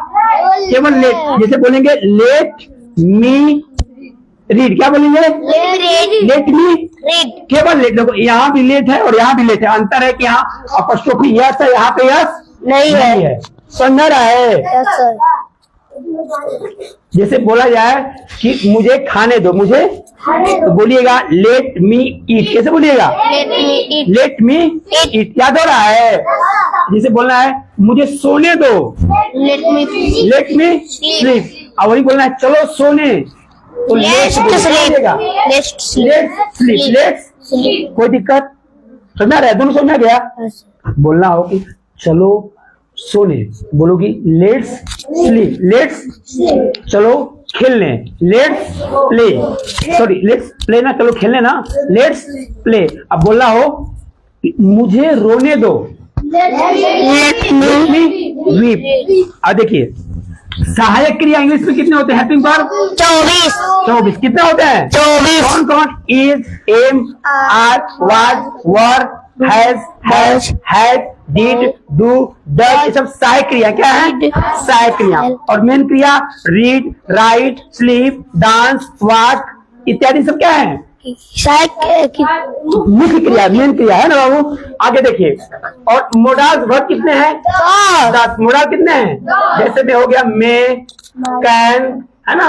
केवल लेट। जैसे बोलेंगे लेट मी रीड। क्या बोलेंगे? Let me read. केवल लेट। देखो यहाँ भी लेट है और यहाँ भी लेट है। अंतर है कि यहाँ अपोस्ट्रोफी यस है, यहाँ पे यस नहीं है। समझ रहा है? Yes sir. जैसे बोला जाए कि मुझे खाने दो, मुझे, तो बोलिएगा लेट मी ईट। कैसे बोलिएगा? लेट मी ईट। याद हो रहा है? जैसे बोलना है मुझे सोने दो, लेट मी स्लीप। अब वही बोलना है चलो सोने, तो लेट्स बोलिएगा। Let's sleep. Let's sleep. कोई दिक्कत? समझा रहे? दोनों समझा गया? बोलना हो कि चलो सोने, बोलोगी लेट्स स्लीप। लेट्स चलो खेलने, let's play. Sorry let's play ना, चलो खेलने ना, लेट्स प्ले। अब बोलना हो मुझे रोने दो, लेट मी वीप। अब देखिए सहायक क्रिया इंग्लिश में कितने होते हैं? Helping verb 24। कितने होते हैं? 24। कौन कौन? Is, am, are, was, were, has, had, did, do, does. ये सब सहायक क्रिया। क्या है? सहायक क्रिया। और मेन क्रिया read, right, sleep, dance, walk इत्यादि सब क्या है? मुख्य क्रिया, मेन क्रिया है ना बाबू? आगे देखिए। और मोडाल वर्ब कितने हैं? 10। मोडाल कितने हैं? जैसे में हो गया मे, कैन, है ना,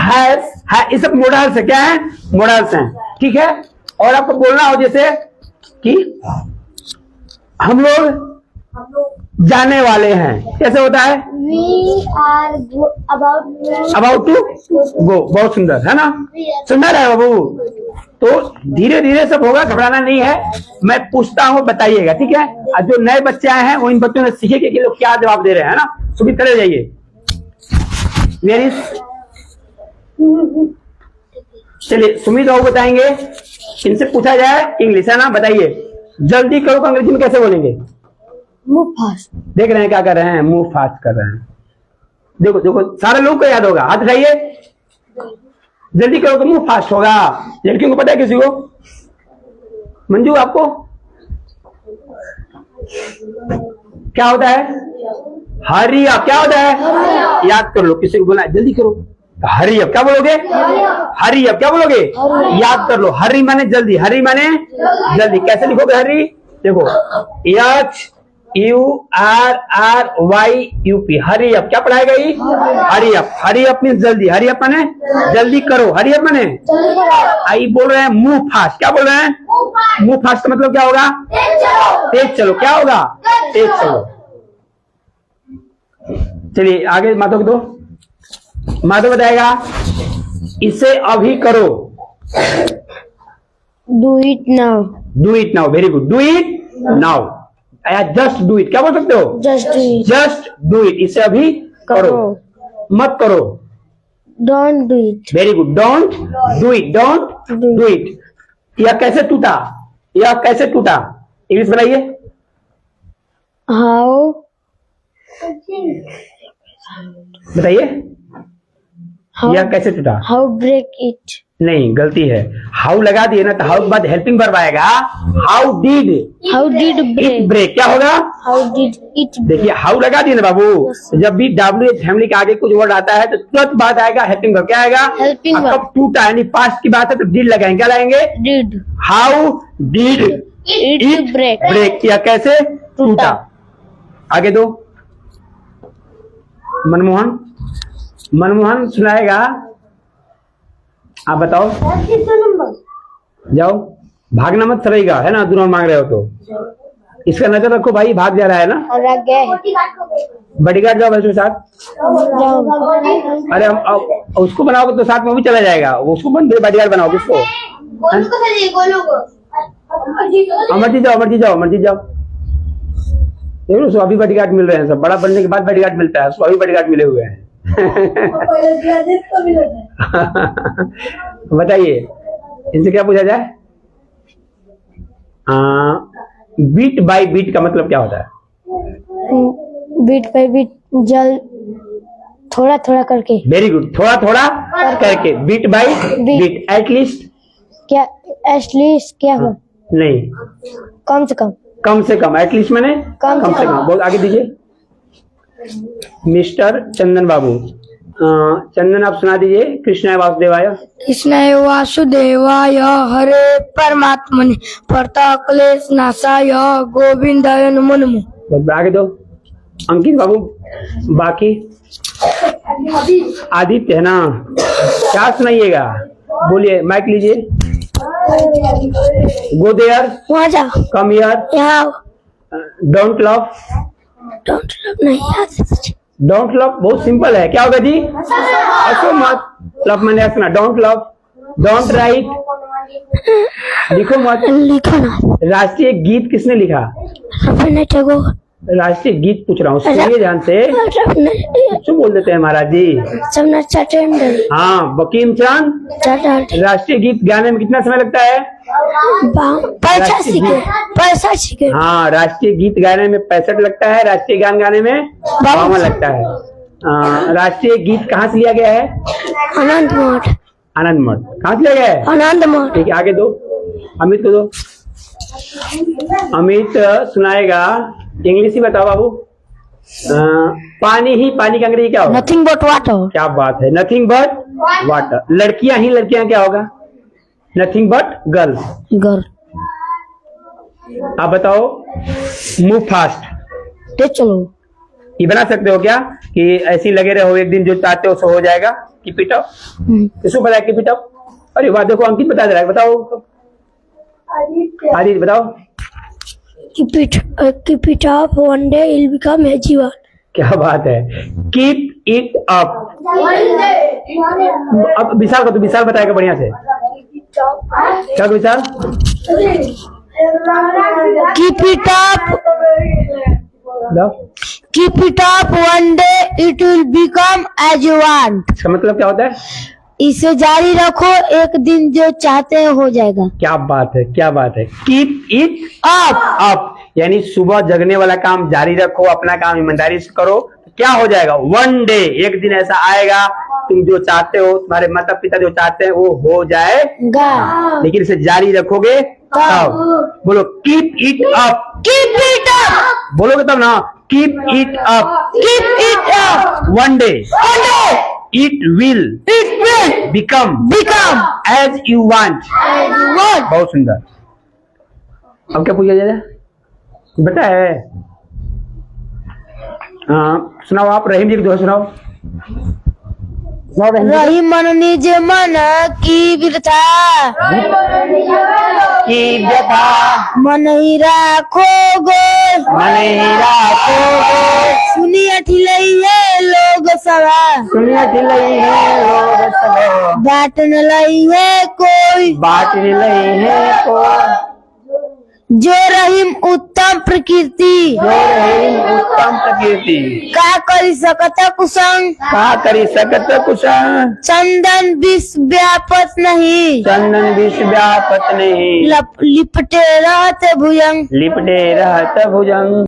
हैज, है, ये सब मोडाल्स है। क्या है? मोडाल्स हैं। ठीक है। और आपको बोलना हो जैसे कि हम लोग जाने वाले हैं, कैसे होता है? We are about to go. बहुत सुंदर है ना? सुंदर है बाबू। तो धीरे धीरे सब होगा, घबराना नहीं है। मैं पूछता हूँ, बताइएगा। ठीक है? और जो नए बच्चे आए हैं वो इन बच्चों ने सीखे कि लोग क्या जवाब दे रहे हैं, है ना? सुबह खड़े जाइए। वेरी चलिए सुमित बाबू बताएंगे। इनसे पूछा जाए इंग्लिश, है ना? बताइए जल्दी करो, अंग्रेजी में कैसे बोलेंगे? Move fast. देख रहे हैं क्या कर रहे हैं? मूव फास्ट कर रहे हैं। देखो देखो सारे लोगों को याद होगा। हाथ उठाइए। जल्दी करो तो मुंह फास्ट होगा। लड़कियों को पता है किसी को? मंजू आपको क्या होता है? Hurry up. क्या होता है? याद कर लो, किसी को बोलना है जल्दी करो। हरी अप क्या बोलोगे? हरी अप क्या बोलोगे? याद कर लो, हरी माने जल्दी, हरी माने जल्दी। कैसे लिखोगे हरी? देखो HURRYUP, हरी अप। क्या पढ़ाएगा ये? Hurry up. Hurry up means जल्दी। हरी अप माने जल्दी करो। हरी अप माने आई बोल रहे हैं मूव फास्ट। क्या बोल रहे हैं? मूव फास्ट का मतलब क्या होगा? तेज चलो। क्या होगा? तेज चलो। चलिए आगे माधव को दो। माधव बताएगा इसे अभी करो। Do it now. Do it now. Very good. Do it now या जस्ट डू इट। क्या बोल सकते हो? Just do it. Just do it. इसे अभी करो, मत करो। Don't do it. Very good. Don't do it. Don't do it. यह कैसे टूटा? यह कैसे टूटा? इंग्लिश बनाइए। हाउ बताइए, यह कैसे टूटा? How break it. नहीं, गलती है। हाउ लगा दिए ना तो हाउ के बाद हेल्पिंग वर्ब आएगा। How did it break. क्या होगा? How did it. देखिए हाउ लगा दिए ना बाबू, जब भी WH फैमिली के आगे कुछ वर्ड आता है तो तुरंत बात आएगा हेल्पिंग वर्ब। क्या आएगा? Helping verb. कब टूटा यानी पास्ट की बात है तो डिड लगाएंगे। क्या लगाएंगे? Did. How did it break. Break. या कैसे टूटा? आगे दो। मनमोहन सुनाएगा। आप बताओ। जाओ, भागना मत सरेगा, है ना? दोनों मांग रहे हो तो इसका नजर रखो भाई, भाग जा रहा है ना। बॉडीगार्ड जाओ बच्चों के साथ। अरे हम उसको बनाओगे तो साथ में भी चला जाएगा। उसको बॉडीगार्ड बनाओ। किसको? अमरजीत जाओ, अमरजीत जाओ, अमरजीत जाओ। देखो उसको अभी बॉडीगार्ड मिल रहे हैं। सब बड़ा बनने के बाद बॉडीगार्ड मिलता है, उसको अभी बॉडीगार्ड मिले हुए हैं। बताइए इनसे क्या पूछा जाए? बीट बाय बीट का मतलब क्या होता है? बीट बाय बीट, जल थोड़ा थोड़ा करके। Very good. थोड़ा थोड़ा करके। Bit by bit. एटलीस्ट क्या? एटलीस्ट क्या हो? नहीं, कम से कम। कम से कम। एटलीस्ट मैंने कम से कम। बहुत आगे दीजिए। मिस्टर चंदन बाबू। चंदन आप सुना दीजिए। कृष्णाय वासुदेवाय। कृष्णाय वासुदेवाय हरे परमात्मने परता क्लेश नाशाय गोविंदाय नमो नमः। बहुत आगे दो। अंकित बाबू बाकी। आदित्य है ना? क्या सुनाइएगा? बोलिए, माइक लीजिए। Go there. वहाँ जा। Come here. यहाँ। Don't love. डोंट लव नहीं आता। डोंट लव बहुत सिंपल है। क्या होगा जी? हंसो मत। लव मैंने हंसना। Don't love. Don't write. लिखो मत। लिखो ना। राष्ट्रीय गीत किसने लिखा? रवींद्रनाथ टैगोर। राष्ट्रीय गीत पूछ रहा हूँ, सुनिए ध्यान से। क्यों बोल देते हैं महाराज जी? हाँ, बकीम चंद। राष्ट्रीय गीत गाने में कितना समय लगता है? 65 के। हाँ, राष्ट्रीय गीत गाने में 65 लगता है। राष्ट्रीय गान गाने में 52 लगता है। राष्ट्रीय गीत कहाँ से लिया गया है? आनंद मठ। आनंद मठ कहाँ से लिया गया है? आनंद मठ। ठीक है, आगे दो। अमित को दो। अमित सुनाएगा। इंग्लिश ही बताओ बाबू। पानी ही पानी का अंग्रेजी क्या होगा? Nothing but water. क्या बात है, नथिंग बट वाटर। लड़कियां ही लड़कियां क्या होगा? Nothing but girls. गर्ल। आप बताओ। Move fast. तेज चलो। ये बना सकते हो क्या कि ऐसी लगे रहो, एक दिन जो चाहते हो सो हो जाएगा? Keep it up. किसको बताया कीप इट अप? अरे वाह, देखो अंकित बता दे रहा है। बताओ आदित्य बताओ। Keep it up, one day it'll become H1। क्या बात है, कीप इट अप। अब विशाल को तो विशाल बताएगा बढ़िया से। क्या विशाल? Keep it up, keep it up, one day it will become as you want। इसका मतलब क्या होता है? इसे जारी रखो, एक दिन जो चाहते हैं हो जाएगा। क्या बात है, क्या बात है। कीप इट अप यानी सुबह जगने वाला काम जारी रखो, अपना काम ईमानदारी से करो, क्या हो जाएगा? वन डे, एक दिन ऐसा आएगा तुम जो चाहते हो, तुम्हारे माता पिता जो चाहते हैं वो हो जाएगा, लेकिन इसे जारी रखोगे तब। बोलो keep it up, keep it up, बोलोगे तब ना, keep it up, keep it up, one day it will become as you want. बहुत सुंदर। अब क्या पूछा जाए बेटा है? हाँ सुनाओ आप, रहीम जी की दोहा सुनाओ। सुनाओ रहीम जी। रही मन निज मन की बिरथा, की व्यथा मन ही राखो गो, मन ही राखोगे, सुनिए ठिलैये लोग सभा, सुनिए ठिलई है लोग सब, बाट न लई है कोई, बाट नहीं है को, जो रहीम उत्तम प्रकृति, जो रहीम उत्तम प्रकृति, का करी सकत कुसंग, का करी सकत कुशल, चंदन विष व्यापत नहीं, चंदन विष व्यापत नहीं, लिपटे रहते भुजंग। लिपटे रहत भुजंग।